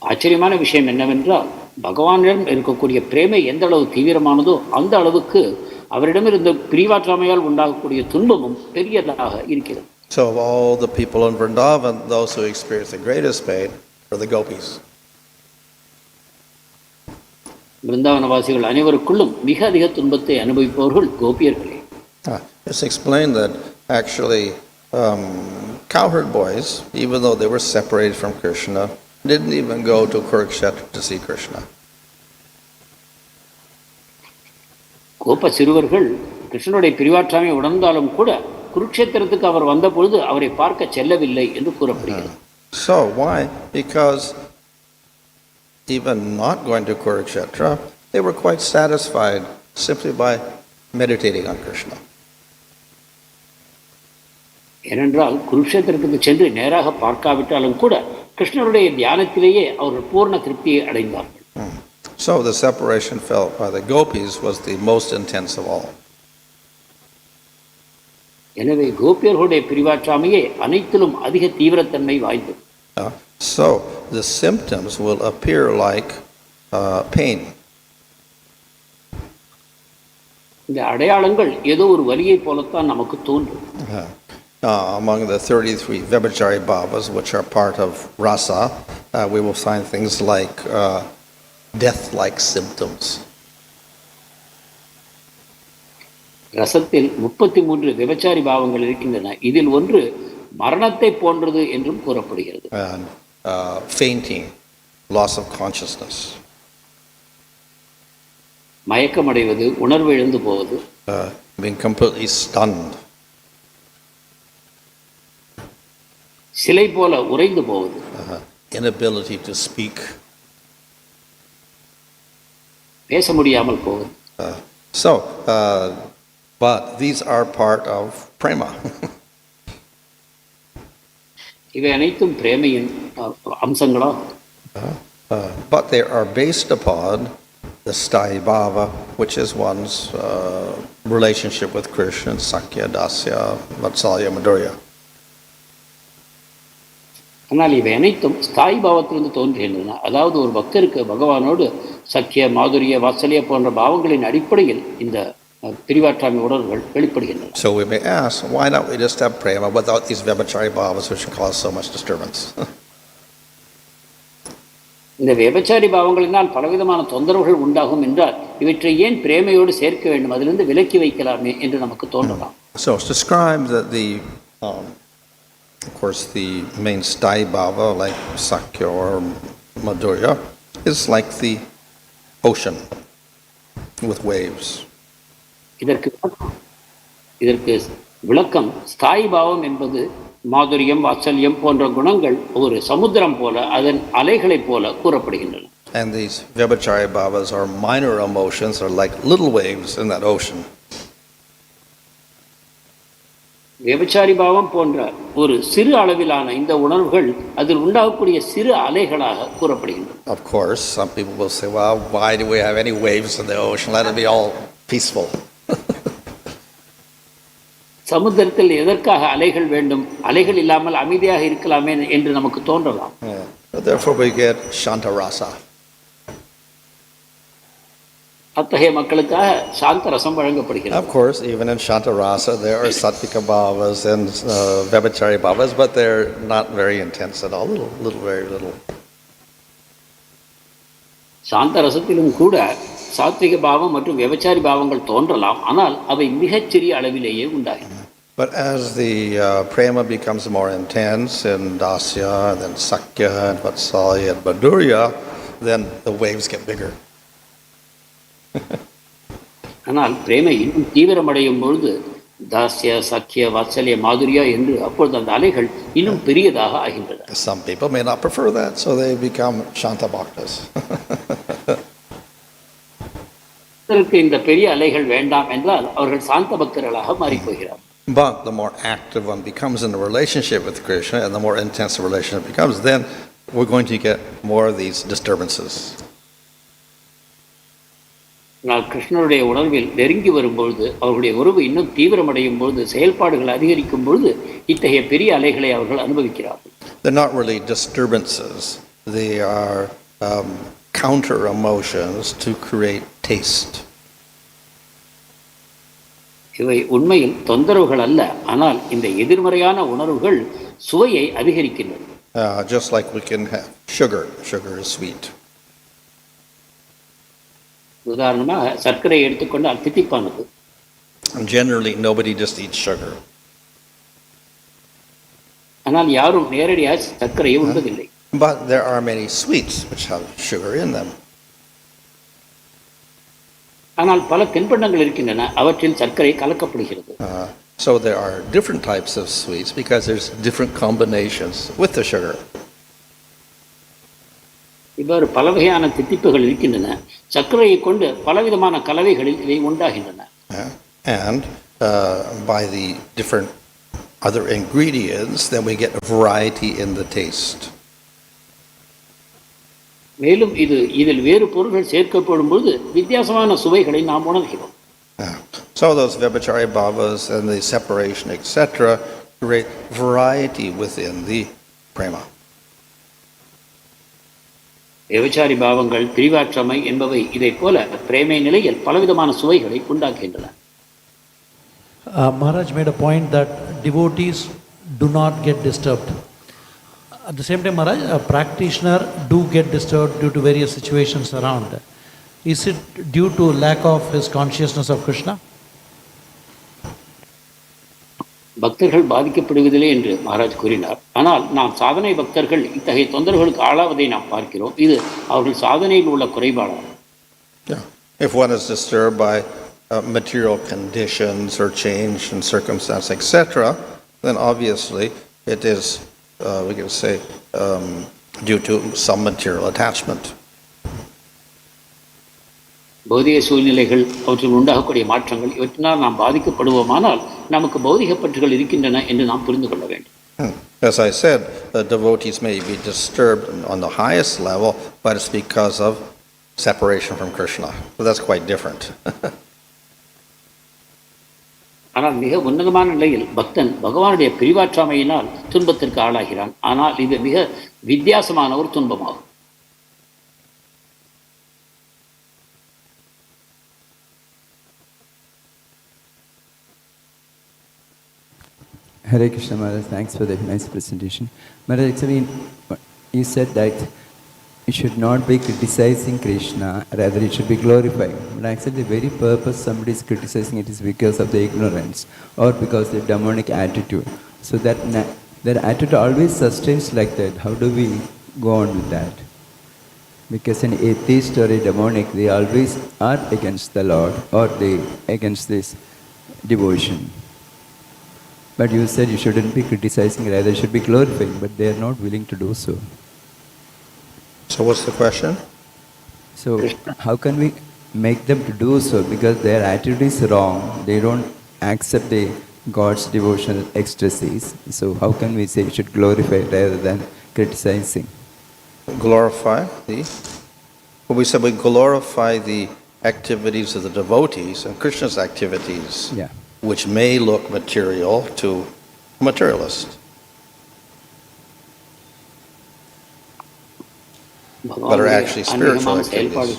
ஆச்சரியமான விஷயம் என்னவென்றால், பகவானிடம் இருக்கக்கூடிய பிரேமை எந்த அளவு தீவிரமானதோ அந்த அளவுக்கு அவரிடமிருந்த பிரிவாற்றாமையால் உண்டாகக்கூடிய துன்பமும் பெரியதாக இருக்கிறது. So of all the people in Vrindavan, those who experience the greatest pain are the gopis. பிருந்தாவனவாசிகள் அனைவருக்குள்ளும் மிக அதிக துன்பத்தை அனுபவிப்பவர்கள் கோபியர்களே. It's explained that actually cowherd boys, even though they were separated from Krishna, didn't even go to Kurukshetra to see Krishna. கோப சிறுவர்கள் கிருஷ்ணனுடைய பிரிவாற்றாமை உணர்ந்தாலும் கூட குருக்ஷேத்திரத்துக்கு அவர் வந்த பொழுது அவரை பார்க்க செல்லவில்லை என்று கூறப்படுகிறது. So why? Because even not going to Kurukshetra, they were quite satisfied simply by meditating on Krishna. ஏனென்றால் குருக்ஷேத்திரத்துக்கு சென்று நேராக பார்க்காவிட்டாலும் கூட கிருஷ்ணனுடைய தியானத்திலேயே அவர்கள் பூர்ண திருப்தியை அடைந்தார்கள். So the separation felt by the gopis was the most intense of all. எனவே கோபியர்களுடைய பிரிவாற்றாமையே அனைத்திலும் அதிக தீவிரத்தன்மை வாய்ந்தது. So the symptoms will appear like pain. இந்த அடையாளங்கள் ஏதோ ஒரு வலியை போலத்தான் நமக்கு தோன்றும். Among the 33 vibhāsi bhavas, which are part of rasa, we will find things like death-like symptoms. ரசத்தில் 33 விபச்சாரி பாவங்கள் இருக்கின்றன. இதில் ஒன்று மரணத்தை போன்றது என்றும் கூறப்படுகிறது. And fainting, loss of consciousness. மயக்கமடைவது, உணர்வு இழந்து போவது, Being completely stunned. சிலை போல உறைந்து போவது, Inability to speak. பேச முடியாமல் போவது. But these are part of prema. இவை அனைத்தும் பிரேமையின் அம்சங்களாகும். But they are based upon the sthāyi bhava, which is one's relationship with Krishna, Sakhya, Dasya, Vatsalya, Madhurya. ஆனால் இவை அனைத்தும் ஸ்தாயி பாவத்திலிருந்து தோன்றுகின்றன. அதாவது ஒரு பக்தருக்கு பகவானோடு சக்கிய, மாதுரிய, வாத்சல்ய போன்ற பாவங்களின் அடிப்படையில் இந்த பிரிவாற்றாமை உணர்வுகள் வெளிப்படுகின்றன. So we may ask, why not we just have prema without these vibhāsi bhavas which cause so much disturbance? இந்த விபச்சாரி பாவங்களினால் பலவிதமான தொந்தரவுகள் உண்டாகும் என்றால் இவற்றை ஏன் பிரேமையோடு சேர்க்க வேண்டும், அதிலிருந்து விலக்கி வைக்கலாமே என்று நமக்கு தோன்றலாம். So it's described that of course, the main sthāyi bhava, like Sakhya or Madhurya, is like the ocean with waves. இதற்கு விளக்கம் ஸ்தாயி பாவம் என்பது மாதுரியம் வாத்சல்யம் போன்ற குணங்கள் ஒரு சமுத்திரம் போல அதன் அலைகளைப் போல கூறப்படுகின்றன. And these vibhāsi bhavas are minor emotions, are like little waves in that ocean. விபச்சாரி பாவம் போன்ற ஒரு சிறு அளவிலான இந்த உணர்வுகள் அதில் உண்டாகக்கூடிய சிறு அலைகளாக கூறப்படுகின்றன. Of course, some people will say, well, why do we have any waves in the ocean? Let it be all peaceful. சமுத்திரத்தில் எதற்காக அலைகள் வேண்டும்? அலைகள் இல்லாமல் அமைதியாக இருக்கலாமே என்று நமக்கு தோன்றலாம். Therefore we get shanta rasa. அத்தகைய மக்களுக்காக சாந்த ரசம் வழங்கப்படுகிறது. Of course, even in shanta rasa there are sattvika bhavas and vibhāsi bhavas, but they're not very intense at all. Very little. சாந்த ரசத்திலும் கூட சாத்விக பாவம் மற்றும் விபச்சாரி பாவங்கள் தோன்றலாம், ஆனால் அவை மிகச்சிறிய அளவிலேயே உண்டாகும். But as the prema becomes more intense in dasya, then sakya, and vatsalya, and madhurya, then the waves get bigger. ஆனால் பிரேமை இன்னும் தீவிரமடையும் பொழுது தாஸ்ய சக்கிய வாத்சல்ய மாதுரியா என்று அப்பொழுது அந்த அலைகள் இன்னும் பெரியதாக ஆகின்றன. Some people may not prefer that, so they become shanta bhaktas. இந்த பெரிய அலைகள் வேண்டாம் என்றால் அவர்கள் சாந்த பக்தர்களாக மாறி போகிறார். But the more active one becomes in the relationship with Krishna, and the more intense the relationship becomes, then we're going to get more of these disturbances. நான் கிருஷ்ணருடைய உணர்வில் நெருங்கி வரும்பொழுது, அவருடைய உறவு இன்னும் தீவிரமடையும் பொழுது, செயல்பாடுகள் அதிகரிக்கும் பொழுது இத்தகைய பெரிய அலைகளை அவர்கள் அனுபவிக்கிறார்கள். They're not really disturbances. They are counter emotions to create taste. இவை உண்மையில் தொந்தரவுகள் அல்ல, ஆனால் இந்த எதிர்மறையான உணர்வுகள் சுவையை அதிகரிக்கின்றன. Just like we can have sugar. Sugar is sweet. உதாரணமாக சர்க்கரை எடுத்துக்கொண்டால் தித்திப்பானது. And generally nobody just eats sugar. ஆனால் யாரும் நேரடியாக சர்க்கரையை உண்பதில்லை. But there are many sweets which have sugar in them. ஆனால் பல தின்பண்டங்கள் இருக்கின்றன, அவற்றில் சர்க்கரை கலக்கப்படுகிறது. So there are different types of sweets because there's different combinations with the sugar. இவ்வாறு பல வகையான தித்திப்புகள் இருக்கின்றன, சர்க்கரையை கொண்டு பலவிதமான கலவைகளில் இவை உண்டாகின்றன. And by the different other ingredients, then we get a variety in the taste. மேலும் இதில் வேறு பொருட்கள் சேர்க்கப்படும் பொழுது வித்தியாசமான சுவைகளை நாம் உணர்கிறோம். So those vibhāsi bhavas and the separation, etc., create variety within the prema. விபச்சாரி பாவங்கள், பிரிவாற்றமை என்பவை இதை போல பிரேமை நிலையில் பலவிதமான சுவைகளை உண்டாக்குகின்றன. Maharaj made a point that devotees do not get disturbed. At the same time, Maharaj, a practitioner do get disturbed due to various situations around. Is it due to lack of his consciousness of Krishna? பக்தர்கள் பாதிக்கப்படுவதில்லை என்று மகாராஜ் கூறினார். ஆனால் நாம் சாதனை பக்தர்கள் இத்தகைய தொந்தரவுகளுக்கு ஆளாவதை நாம் பார்க்கிறோம். இது அவர்கள் சாதனையில் உள்ள குறைபாடாகும். If one is disturbed by material conditions or change in circumstance, etc., then obviously it is, we can say, due to some material attachment. பௌதிக சூழ்நிலைகள், அவற்றில் உண்டாகக்கூடிய மாற்றங்கள், இவற்றினால் நாம் பாதிக்கப்படுவோமானால் நமக்கு பௌதிக பற்றுகள் இருக்கின்றன என்று நாம் புரிந்து கொள்ள வேண்டும். As I said, the devotees may be disturbed on the highest level, but it's because of separation from Krishna. So that's quite different. ஆனால் மிக உன்னதமான நிலையில் பக்தன் பகவானுடைய பிரிவாற்றாமையினால் துன்பத்திற்கு ஆளாகிறான். ஆனால் இது மிக வித்தியாசமான ஒரு துன்பமாகும். Hare Krishna Maharaj, thanks for the nice presentation. Maharaj, actually, you said that you should not be criticizing Krishna, rather it should be glorifying. But actually the very purpose somebody is criticizing it is because of the ignorance or because of the demonic attitude. So that attitude always sustains like that. How do we go on with that? Because an atheist or a demonic, they always are against the Lord or they against this devotion. But you said you shouldn't be criticizing, rather you should be glorifying, but they are not willing to do so. So what's the question? So how can we make them to do so? Because their attitude is wrong. They don't accept the God's devotional ecstasies. So how can we say we should glorify rather than criticizing? Glorify we said we glorify the activities of the devotees and Krishna's activities, Yeah. which may look material to a materialist. But are actually spiritual activities.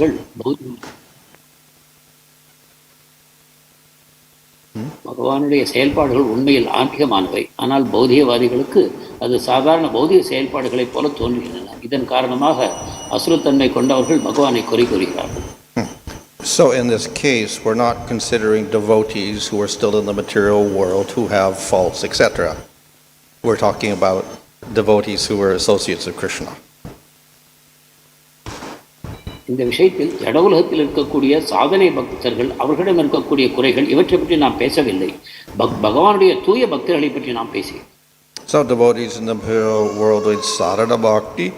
பகவானுடைய செயல்பாடுகள் உண்மையில் ஆன்மீகமானவை. ஆனால் பௌதிகவாதிகளுக்கு அது சாதாரண பௌதிக செயல்பாடுகளைப் போல தோன்றுகின்றன. இதன் காரணமாக அசுரத்தன்மை கொண்டவர்கள் பகவானை குறை கூறுகிறார்கள். So in this case, we're not considering devotees who are still in the material world, who have faults, etc. We're talking about devotees who are associates of Krishna. இந்த விஷயத்தில் ஜட உலகத்தில் இருக்கக்கூடிய சாதனை பக்தர்கள், அவர்களிடம் இருக்கக்கூடிய குறைகள், இவற்றை பற்றி நாம் பேசவில்லை. பகவானுடைய தூய பக்தர்களை பற்றி நாம் பேசி. So devotees in the material world with sadhana bhakti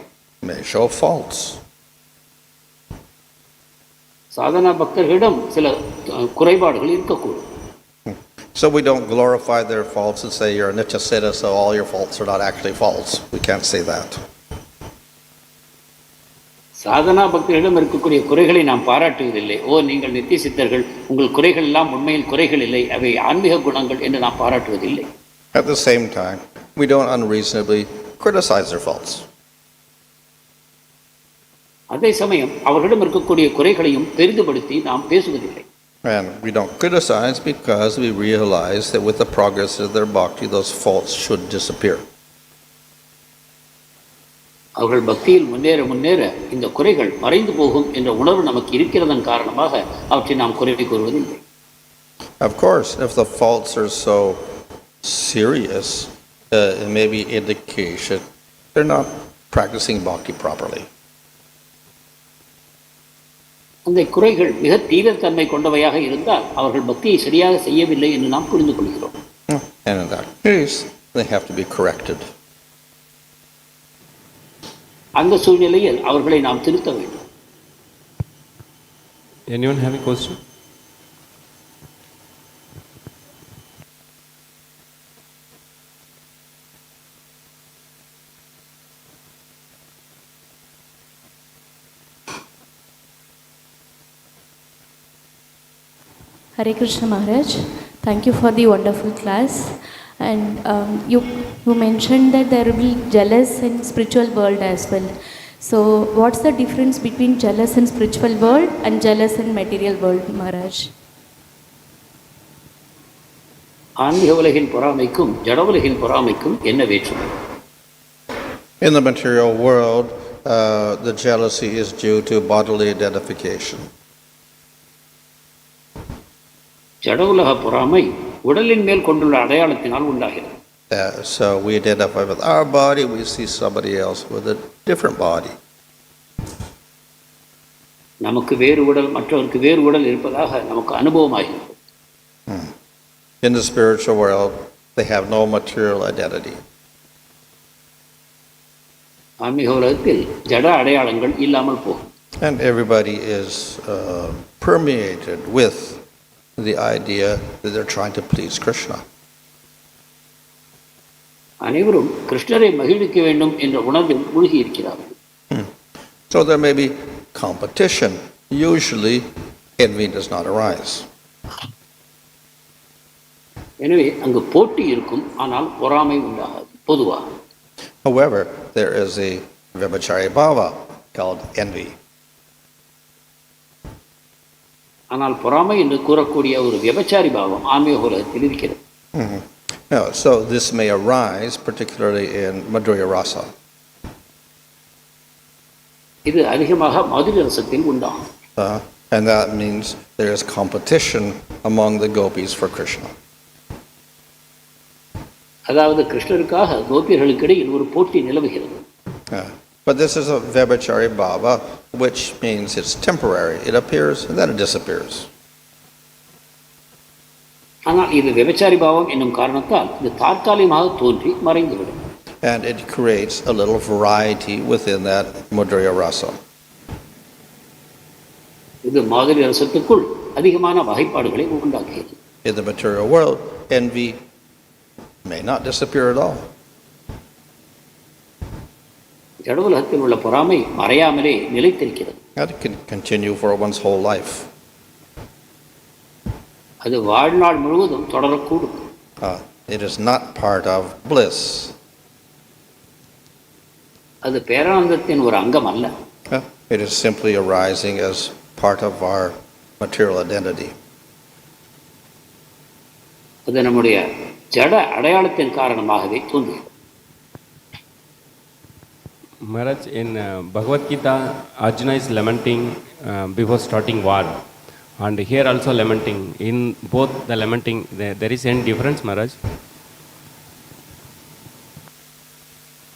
may show faults. Sadhana பக்தர்களிடம் சில குறைபாடுகள் இருக்கக்கூடும். So we don't glorify their faults and say you're a nitya siddha, so all your faults are not actually faults. We can't say that. Sadhana பக்தர்களிடம் இருக்கக்கூடிய குறைகளை நாம் பாராட்டுவதில்லை. நீங்கள் நித்திய சித்தர்கள், உங்கள் குறைகள் எல்லாம் உண்மையில் குறைகள் இல்லை, அவை ஆன்மீக குணங்கள் என்று நாம் பாராட்டுவதில்லை. At the same time, we don't unreasonably criticize their faults. அதே சமயம் அவர்களிடம் இருக்கக்கூடிய குறைகளையும் பெரிதுபடுத்தி நாம் பேசுவதில்லை. And we don't criticize because we realize that with the progress of their bhakti, those faults should disappear. அவர்கள் பக்தியில் முன்னேற முன்னேற இந்த குறைகள் மறைந்து போகும் என்ற உணர்வு நமக்கு இருக்கிறதன் காரணமாக அவற்றை நாம் குறை கூறுவதில்லை. Of course, if the faults are so serious, it may be indication they're not practicing bhakti properly. அந்த குறைகள் மிக தீவிரத்தன்மை கொண்டவையாக இருந்தால் அவர்கள் பக்தியை சரியாக செய்யவில்லை என்று நாம் புரிந்து கொள்கிறோம். And in that case, they have to be corrected. அந்த சூழ்நிலையில் அவர்களை நாம் திருத்த வேண்டும். Anyone have a question? Hare Krishna Maharaj, thank you for the wonderful class. And you mentioned that there will be jealous in spiritual world as well. So what's the difference between jealous in spiritual world and jealous in material world, Maharaj? ஆன்மீக உலகின் பொறாமைக்கும் ஜட உலகின் பொறாமைக்கும் என்ன வேற்றுமை? In the material world, the jealousy is due to bodily identification. ஜட உலக பொறாமை உடலின் மேல் கொண்டுள்ள அடையாளத்தினால் உண்டாகிறது. So we identify with our body, we see somebody else with a different body. நமக்கு வேறு உடல், மற்றவருக்கு வேறு உடல் இருப்பதாக நமக்கு அனுபவமாகிறது. In the spiritual world, they have no material identity. ஆன்மீக உலகத்தில் ஜட அடையாளங்கள் இல்லாமல் போகும். And everybody is permeated with the idea that they're trying to please Krishna. அனைவரும் கிருஷ்ணரை மகிழ்விக்க வேண்டும் என்ற உணர்வில் மூழ்கி இருக்கிறார்கள். So there may be competition. Usually, envy does not arise. எனவே அங்கு போட்டி இருக்கும், ஆனால் பொறாமை உண்டாகாது பொதுவாக. However, there is a vibhāsi bhava called envy. ஆனால் பொறாமை என்று கூறக்கூடிய ஒரு விபச்சாரி பாவம் ஆன்மீக உலகத்தில் இருக்கிறது. So this may arise particularly in madhurya rasa. இது அதிகமாக மதுர ரசத்தில் உண்டாகும். And that means there is competition among the gopis for Krishna. அதாவது கிருஷ்ணருக்காக கோபியர்களுக்கு இடையில் ஒரு போட்டி நிலவுகிறது. But this is a vibhāsi bhava, which means it's temporary. It appears and then it disappears. ஆனால் இது விபச்சாரி பாவம் என்னும் காரணத்தால் இது தற்காலிகமாக தோன்றி மறைந்துவிடும். And it creates a little variety within that mudriya rasa. இது மாதிரி ரசத்துக்குள் அதிகமான வகைப்பாடுகளை உண்டாக்குகிறது. In the material world, envy may not disappear at all. ஜடவுலகத்தில் உள்ள பொறாமை மறையாமலே நிலைத்திருக்கிறது. That can continue for one's whole life. அது வாழ்நாள் முழுவதும் தொடரக்கூடும். It is not part of bliss. அது பேரானந்தத்தின் ஒரு அங்கம் அல்ல. It is simply arising as part of our material identity. அது நம்முடைய ஜட அடையாளத்தின் காரணமாகவே தோன்றுகிறது. Maharaj, in Bhagavad Gita, Arjuna is lamenting before starting war, and here also lamenting. In both the lamenting, there is any difference, Maharaj?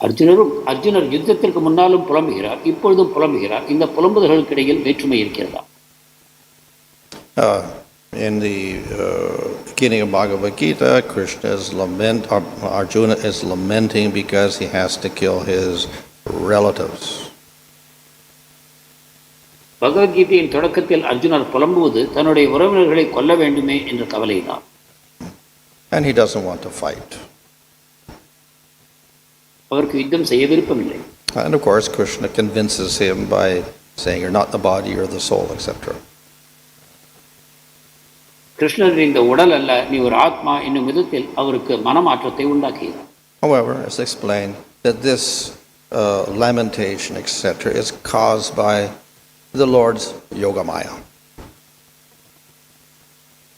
அர்ஜுனர் யுத்தத்திற்கு முன்னாலும் புலம்புகிறார், இப்பொழுதும் புலம்புகிறார். இந்த புலம்புதல்களுக்கு இடையில் வேற்றுமை இருக்கிறதா? In the beginning of Bhagavad Gita, Arjuna is lamenting because he has to kill his relatives. பகவத்கீதையின் தொடக்கத்தில் அர்ஜுனர் புலம்புவது தன்னுடைய உறவினர்களை கொல்ல வேண்டுமே என்ற கவலைதான். And he doesn't want to fight. அவருக்கு யுத்தம் செய்ய விருப்பமில்லை. And of course, Krishna convinces him by saying, "You're not the body, you're the soul," etc. கிருஷ்ணர் இந்த உடல் அல்ல, நீ ஒரு ஆத்மா என்னும் விதத்தில் அவருக்கு மனமாற்றத்தை உண்டாக்குகிறார். However, as explained, that this lamentation, etc., is caused by the Lord's yogamaya.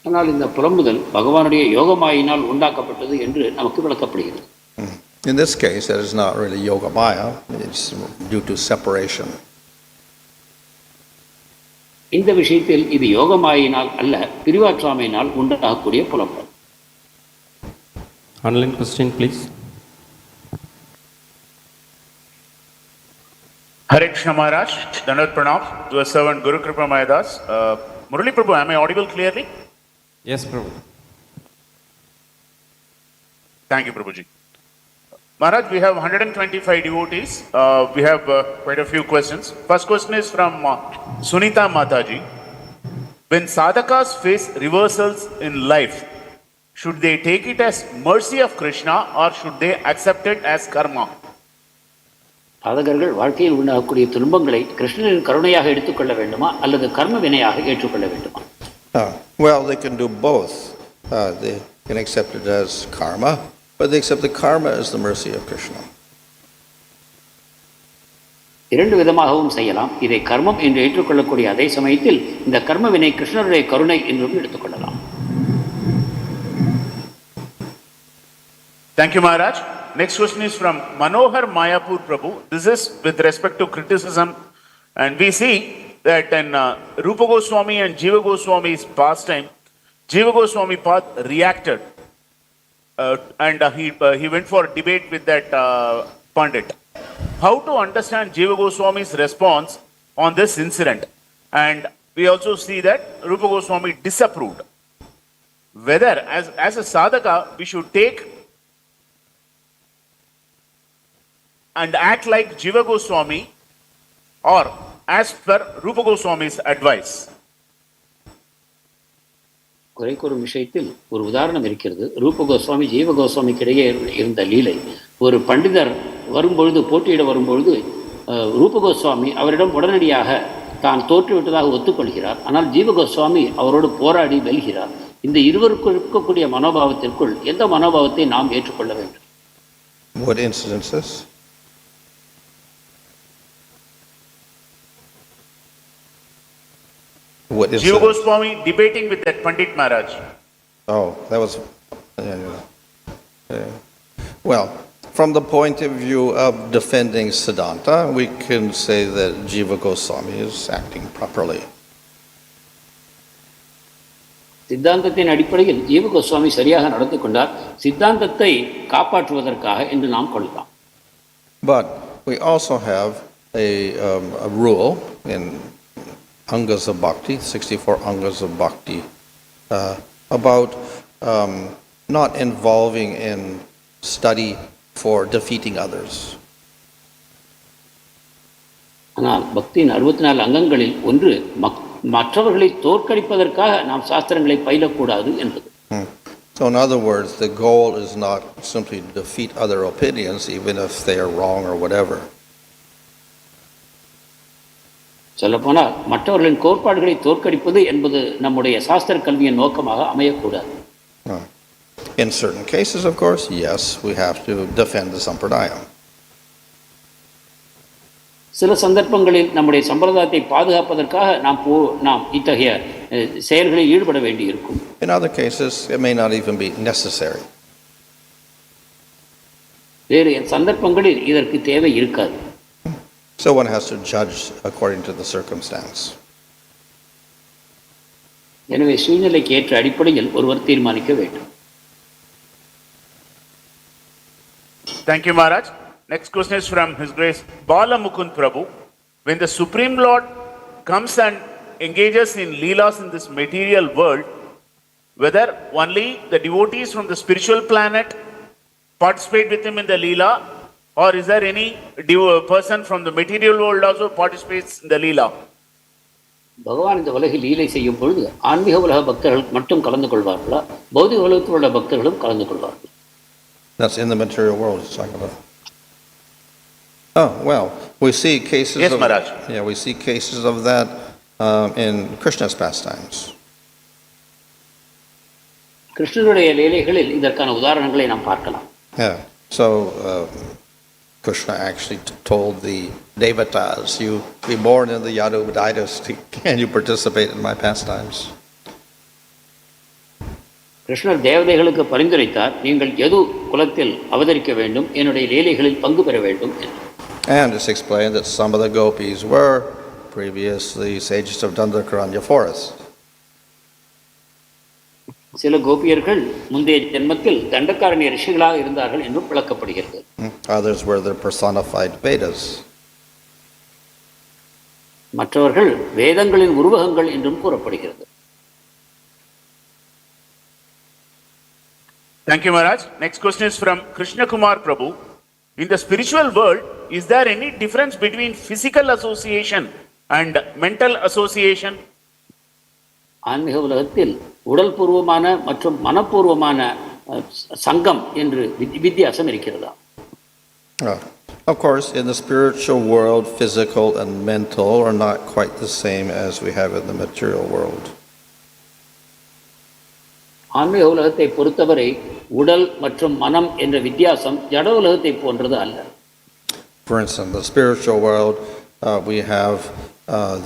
ஆனால் இந்த புலம்புதல் பகவானுடைய யோகமாயினால் உண்டாக்கப்பட்டது என்று நமக்கு விளக்கப்படுகிறது. In this case, it is not really yogamaya, it's due to separation. இந்த விஷயத்தில் இது யோகமாயினால் அல்ல, பிரிவாற்றாமையினால் உண்டாகக்கூடிய புலம்பல். Online question, please. Hare Krishna Maharaj, Dandavat Pranam to a servant Guru Kripa Mayadas. Murali Prabhu, am I audible clearly? Yes, Prabhu. Thank you, Prabhuji. Maharaj, we have 125 devotees. We have quite a few questions. First question is from Sunita Mataji. When sadhakas face reversals in life, should they take it as mercy of Krishna or should they accept it as karma? சாதகர்கள் வாழ்க்கையில் உண்டாகக்கூடிய துன்பங்களை கிருஷ்ணரின் கருணையாக எடுத்துக்கொள்ள வேண்டுமா அல்லது கர்ம வினையாக ஏற்றுக்கொள்ள வேண்டுமா? Well, they can do both. They can accept it as karma, but they accept the karma as the mercy of Krishna. இரண்டு விதமாகவும் செய்யலாம். இதை கர்மம் என்று ஏற்றுக்கொள்ளக்கூடிய அதே சமயத்தில் இந்த கர்ம வினை கிருஷ்ணருடைய கருணை என்றும் எடுத்துக்கொள்ளலாம். Thank you, Maharaj. Next question is from Manohar Mayapur Prabhu. This is with respect to criticism, and we see that in Rupa Goswami and Jiva Goswami's pastime, Jiva Goswami Path reacted and he went for debate with that Pandit. How to understand Jiva Goswami's response on this incident? And we also see that Rupa Goswami disapproved. Whether as a sadhaka we should take and act like Jiva Goswami or as per Rupa Goswami's advice. குறை கூறும் விஷயத்தில் ஒரு உதாரணம் இருக்கிறது. ரூப கோஸ்வாமி ஜீவ கோஸ்வாமிக்கு இடையே இருந்த லீலை. ஒரு பண்டிதர் வரும்பொழுது, போட்டியிட வரும்பொழுது, ரூப கோஸ்வாமி அவரிடம் உடனடியாக தான் தோற்றுவிட்டதாக ஒத்துக்கொள்கிறார். ஆனால் ஜீவ கோஸ்வாமி அவரோடு போராடி வெல்கிறார். இந்த இருவருக்கும் இருக்கக்கூடிய மனோபாவத்திற்குள் எந்த மனோபாவத்தை நாம் ஏற்றுக்கொள்ள வேண்டும்? What incidences? What is Jiva Goswami debating with that Pandit Maharaj. Oh, that was... Well, from the point of view of defending Siddhanta, we can say that Jiva Goswami is acting properly. சித்தாந்தத்தின் அடிப்படையில் ஜீவ கோஸ்வாமி சரியாக நடந்து கொண்டார். சித்தாந்தத்தை காப்பாற்றுவதற்காக என்று நாம் கொள்ளலாம். But we also have a rule in Angas of Bhakti, 64 Angas of Bhakti, about not involving in study for defeating others. ஆனால் பக்தியின் 64 அங்கங்களில் ஒன்று மற்றவர்களை தோற்கடிப்பதற்காக நாம் சாஸ்திரங்களை பயிலக்கூடாது என்பது. So in other words, the goal is not simply to defeat other opinions, even if they are wrong or whatever. சொல்லப்போனால் மற்றவர்களின் கோட்பாடுகளை தோற்கடிப்பது என்பது நம்முடைய சாஸ்திர கல்வியின் நோக்கமாக அமையக்கூடாது. In certain cases, of course, yes, we have to defend the sampradaya. சில சந்தர்ப்பங்களில் நம்முடைய சம்பிரதாயத்தை பாதுகாப்பதற்காக நாம் இத்தகைய செயல்களில் ஈடுபட வேண்டியிருக்கும். In other cases, it may not even be necessary. வேறு சந்தர்ப்பங்களில் இதற்கு தேவை இருக்காது. So one has to judge according to the circumstance. எனவே சூழ்நிலைக்கு ஏற்ற அடிப்படையில் ஒருவர் தீர்மானிக்க வேண்டும். Thank you, Maharaj. Next question is from His Grace Bala Mukund Prabhu. When the Supreme Lord comes and engages in leelas in this material world, whether only the devotees from the spiritual planet participate with him in the leela, or is there any person from the material world also participates in the leela? பகவான் இந்த உலகில் லீலை செய்யும் பொழுது ஆன்மீக உலக பக்தர்கள் மட்டும் கலந்து கொள்வார்களா, பௌதிக உலகத்தில் உள்ள பக்தர்களும் கலந்து கொள்வார்கள்? That's in the material world it's talking about. Oh, well, we see cases Yes, of Maharaj. Yeah, we see cases of that in Krishna's pastimes. கிருஷ்ணனுடைய லீலைகளில் இதற்கான உதாரணங்களை நாம் பார்க்கலாம். Yeah. So Krishna actually told the devatas, you be born in the Yadu dynasty, can you participate in my pastimes? கிருஷ்ணர் தேவதைகளுக்கு பரிந்துரைத்தார், நீங்கள் எது குலத்தில் அவதரிக்க வேண்டும், என்னுடைய லீலைகளில் பங்கு பெற வேண்டும் என்று. And it's explained that some of the gopis were previously sages of Dandakaranya forest. சில கோபியர்கள் முந்தைய ஜென்மத்தில் தண்டகாரண்ய ரிஷிகளாக இருந்தார்கள் என்றும் விளக்கப்படுகிறது. Others were the personified Vedas. மற்றவர்கள் வேதங்களின் உருவகங்கள் என்றும் கூறப்படுகிறது. Thank you, Maharaj. Next question is from Krishna Kumar Prabhu. In the spiritual world, is there any difference between physical association and mental association? ஆன்மீக உலகத்தில் உடல் பூர்வமான மற்றும் மனப்பூர்வமான சங்கம் என்று வித்தியாசம் இருக்கிறதா? Of course, in the spiritual world, physical and mental are not quite the same as we have in the material world. ஆன்மீக உலகத்தை பொறுத்தவரை உடல் மற்றும் மனம் என்ற வித்தியாசம் ஜட உலகத்தை போன்றது அல்ல. For instance, the spiritual world, we have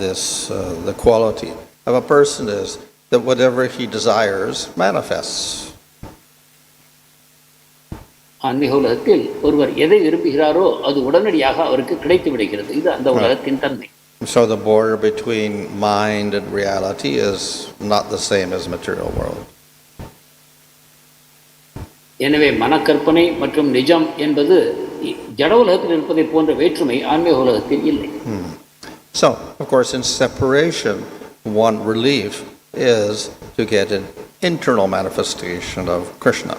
the quality of a person is that whatever he desires manifests. ஆன்மீக உலகத்தில் ஒருவர் எதை விரும்புகிறாரோ அது உடனடியாக அவருக்கு கிடைத்து விடுகிறது. இது அந்த உலகத்தின் தன்மை. So the border between mind and reality is not the same as material world. எனவே மனக்கற்பனை மற்றும் நிஜம் என்பது ஜட உலகத்தில் இருப்பதை போன்ற வேற்றுமை ஆன்மீக உலகத்தில் இல்லை. So, of course, in separation, one relief is to get an internal manifestation of Krishna.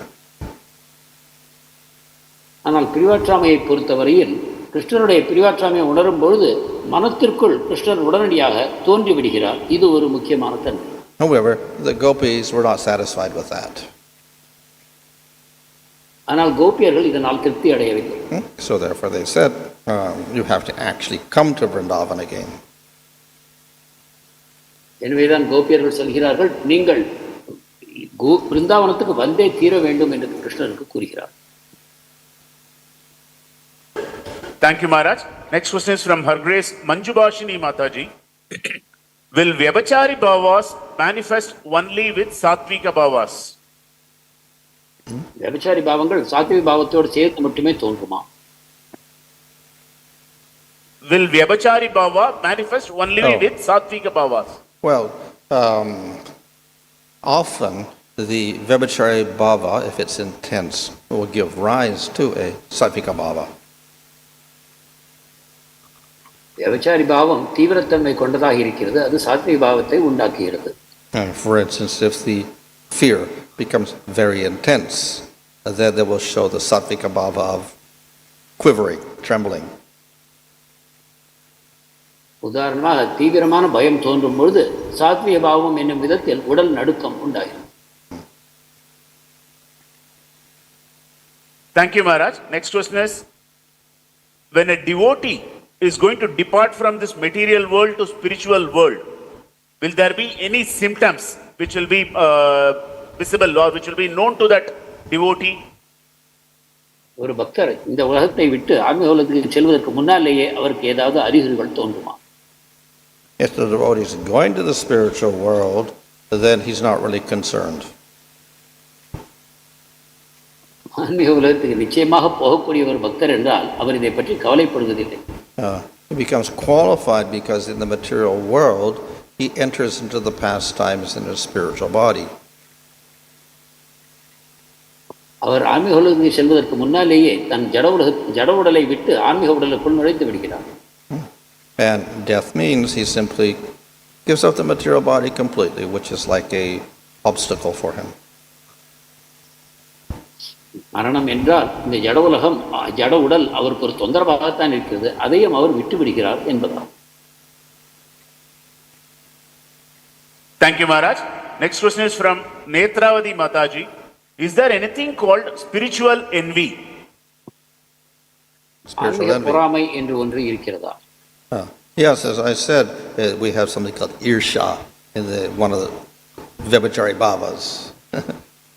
ஆனால் பிரிவாற்றாமையை பொறுத்தவரையில் கிருஷ்ணனுடைய பிரிவாற்றாமையை உணரும் பொழுது மனத்திற்குள் கிருஷ்ணர் உடனடியாக தோன்றிவிடுகிறார். இது ஒரு முக்கியமான தன்மை. However, the gopis were not satisfied with that. ஆனால் கோபியர்கள் இதனால் திருப்தி அடையவில்லை. So therefore they said, you have to actually come to Vrindavan again. எனவேதான் கோபியர்கள் சொல்கிறார்கள், நீங்கள் பிருந்தாவனத்துக்கு வந்தே தீர வேண்டும் என்று கிருஷ்ணருக்கு கூறுகிறார். Thank you, Maharaj. Next question is from Her Grace Manjubhashini Mataji. Will Vyabhachari Bhavas manifest only with Satvika Bhavas? விபச்சாரி பாவங்கள் சாத்விக பாவத்தோடு சேர்த்து மட்டுமே தோன்றுமா? Will Vyabhachari Bhava manifest only with Satvika Bhavas? Well, often the Vyabhachari Bhava, if it's intense, will give rise to a Sattvika Bhava. விபச்சாரி பாவம் தீவிரத்தன்மை கொண்டதாக இருக்கிறது. அது சாத்விக பாவத்தை உண்டாக்குகிறது. For instance, if the fear becomes very intense, then they will show the sattvika bhava of quivering, trembling. உதாரணமாக தீவிரமான பயம் தோன்றும் பொழுது சாத்விக பாவம் என்னும் விதத்தில் உடல் நடுக்கம் உண்டாகிறது. Thank you, Maharaj. Next question is, when a devotee is going to depart from this material world to spiritual world, will there be any symptoms which will be visible or which will be known to that devotee? ஒரு பக்தர் இந்த உலகத்தை விட்டு ஆன்மீக உலகத்துக்கு செல்வதற்கு முன்னாலேயே அவருக்கு ஏதாவது அறிகுறிகள் தோன்றுமா? If the devotee is going to the spiritual world, then he's not really concerned. ஆன்மீக உலகத்துக்கு நிச்சயமாக போகக்கூடிய ஒரு பக்தர் என்றால் அவர் இதை பற்றி கவலைப்படுவதில்லை. He becomes qualified because in the material world he enters into the pastimes in his spiritual body. அவர் ஆன்மீக உலகத்துக்கு செல்வதற்கு முன்னாலேயே தன் ஜட உடலை விட்டு ஆன்மீக உடலுக்குள் நுழைத்து விடுகிறார். And death means he simply gives up the material body completely, which is like a obstacle for him. மரணம் என்றால் இந்த ஜட உலகம் ஜட உடல் அவருக்கு ஒரு தொந்தரவாகத்தான் இருக்கிறது, அதையும் அவர் விட்டு விடுகிறார் என்பதால். Thank you, Maharaj. Next question is from Netravati Mataji. Is there anything called spiritual envy? Spiritual envy. பொறாமை என்று ஒன்று இருக்கிறதா? Yes, as I said, we have something called irsha in one of the vibhāsi bhavas.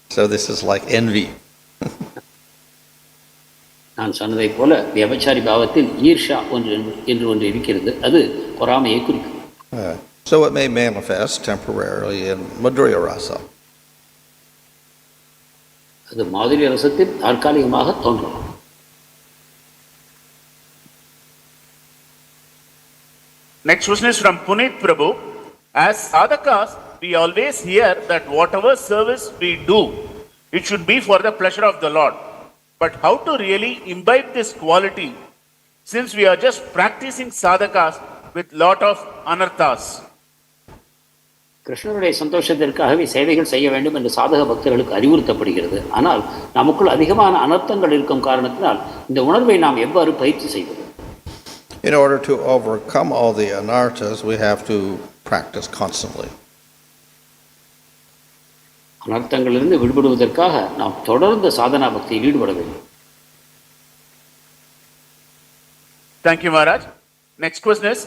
So this is like envy. நான் சொன்னதை போல விபச்சாரி பாவத்தில் ஈர்ஷா என்று ஒன்று இருக்கிறது, அது பொறாமையை குறிக்கும். So it may manifest temporarily in madhurya rasa. அது மாதுரிய ரசத்தில் தற்காலிகமாக தோன்றலாம். Next question is from Puneet Prabhu. As sadhakas, we always hear that whatever service we do, it should be for the pleasure of the Lord. But how to really imbibe this quality, since we are just practicing sadhakas with lot of anarthas? கிருஷ்ணருடைய சந்தோஷத்திற்காகவே சேவைகள் செய்ய வேண்டும் என்று சாதக பக்தர்களுக்கு அறிவுறுத்தப்படுகிறது. ஆனால் நமக்குள் அதிகமான அனர்த்தங்கள் இருக்கும் காரணத்தினால் இந்த உணர்வை நாம் எவ்வாறு பயிற்சி செய்வது? In order to overcome all the anarthas, we have to practice constantly. அனர்த்தங்களிலிருந்து விடுபடுவதற்காக நாம் தொடர்ந்து சாதனா பக்தியில் ஈடுபட வேண்டும். Thank you, Maharaj. Next question is,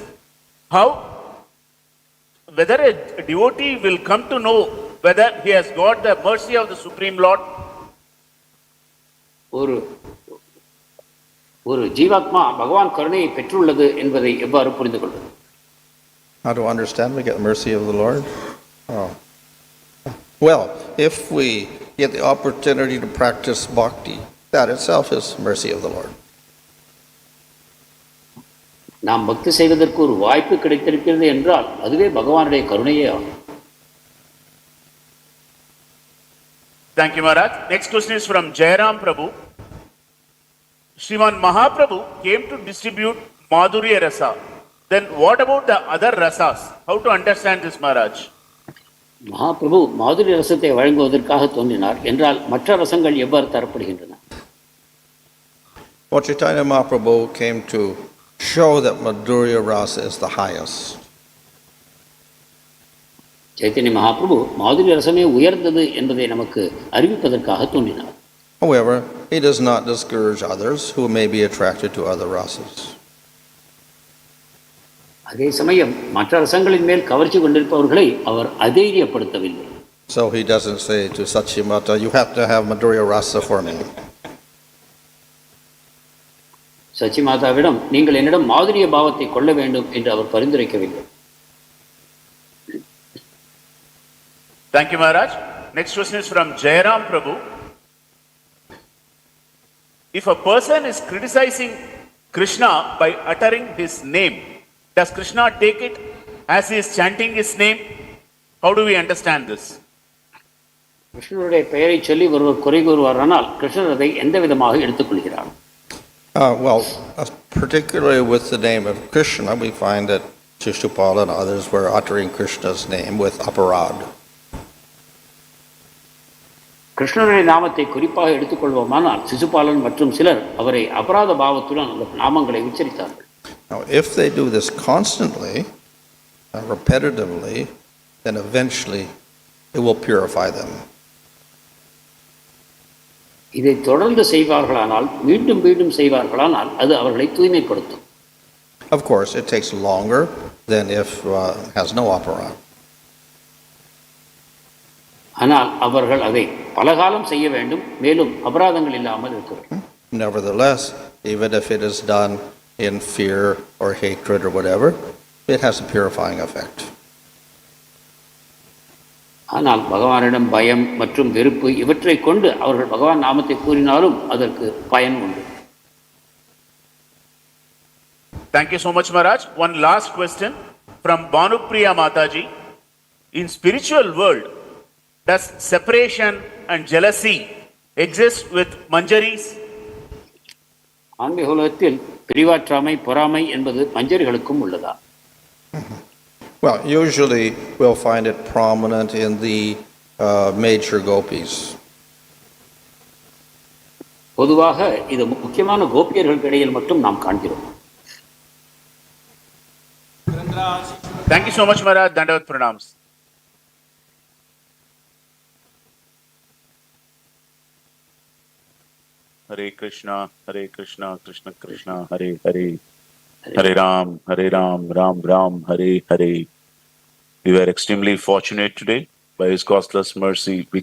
whether a devotee will come to know whether he has got the mercy of the Supreme Lord? ஒரு ஜீவாத்மா பகவான் கருணையை பெற்றுள்ளது என்பதை எவ்வாறு புரிந்து கொள்வது? How to understand we get the mercy of the Lord? Well, if we get the opportunity to practice bhakti, that itself is mercy of the Lord. நாம் பக்தி செய்வதற்கு ஒரு வாய்ப்பு கிடைத்திருக்கிறது என்றால் அதுவே பகவானுடைய கருணையே ஆகும். Thank you, Maharaj. Next question is from Jairam Prabhu. Srimad Mahaprabhu came to distribute Madhurya Rasa. Then what about the other rasas? How to understand this, Maharaj? Mahaprabhu மாதுரிய ரசத்தை வழங்குவதற்காக தோன்றினார் என்றால் மற்ற ரசங்கள் எவ்வாறு தரப்படுகின்றன? Lord Chaitanya Mahaprabhu came to show that Madhurya Rasa is the highest. Chaitanya Mahaprabhu மாதுரிய ரசமே உயர்ந்தது என்பதை நமக்கு அறிவிப்பதற்காக தோன்றினார். However, he does not discourage others who may be attracted to other rasas. அதே சமயம் மற்ற ரசங்களின் மேல் கவர்ச்சி கொண்டிருப்பவர்களை அவர் அதைரியப்படுத்தவில்லை. So he doesn't say to Sachimata, you have to have Madhurya Rasa for me. Sachi மாதாவிடம் நீங்கள் என்னிடம் மாதுரிய பாவத்தை கொள்ள வேண்டும் என்று அவர் பரிந்துரைக்கவில்லை. Thank you, Maharaj. Next question is from Jairam Prabhu. If a person is criticizing Krishna by uttering his name, does Krishna take it as he is chanting his name? How do we understand this? கிருஷ்ணருடைய பெயரை சொல்லி ஒருவர் குறை கூறுவாரானால் கிருஷ்ணர் அதை எந்த விதமாக எடுத்துக்கொள்கிறார்? Well, a particularly with the name of Krishna, we find that Shishupala and others were uttering Krishna's name with aparad. கிருஷ்ணனுடைய நாமத்தை குறிப்பாக எடுத்துக்கொள்வோமானால் சிசுபாலன் மற்றும் சிலர் அவரை அபராத பாவத்துடன் அந்த நாமங்களை உச்சரித்தார்கள். Now, if they do this constantly, repetitively, then eventually it will purify them. இதை தொடர்ந்து செய்வார்களானால், மீண்டும் மீண்டும் செய்வார்களானால் அது அவர்களை தூய்மைப்படுத்தும். Of course, it takes longer than if it has no aparad. ஆனால் அவர்கள் அதை பலகாலம் செய்ய வேண்டும், மேலும் அபராதங்கள் இல்லாமல் இருக்க வேண்டும். Nevertheless, even if it is done in fear or hatred or whatever, it has a purifying effect. ஆனால் பகவானிடம் பயம் மற்றும் வெறுப்பு இவற்றை கொண்டு அவர்கள் பகவான் நாமத்தை கூறினாலும் அதற்கு பயன் உண்டு. Thank you so much, Maharaj. One last question from Bhanupriya Mataji. In spiritual world, does separation and jealousy exist with manjaris? ஆன்மீக உலகத்தில் பிரிவாற்றாமை பொறாமை என்பது மஞ்சரிகளுக்கும் உள்ளதா? Well, usually we'll find it prominent in the major gopis. பொதுவாக இது முக்கியமான கோபியர்களுக்கு இடையில் மட்டும் நாம் காண்கிறோம். Thank you so much, Maharaj. Dandavat pranams. Hare Krishna, Krishna Krishna, Hare Hare, Hare Ram, Ram Ram, Hare Hare. We were extremely fortunate today. By His costless mercy, we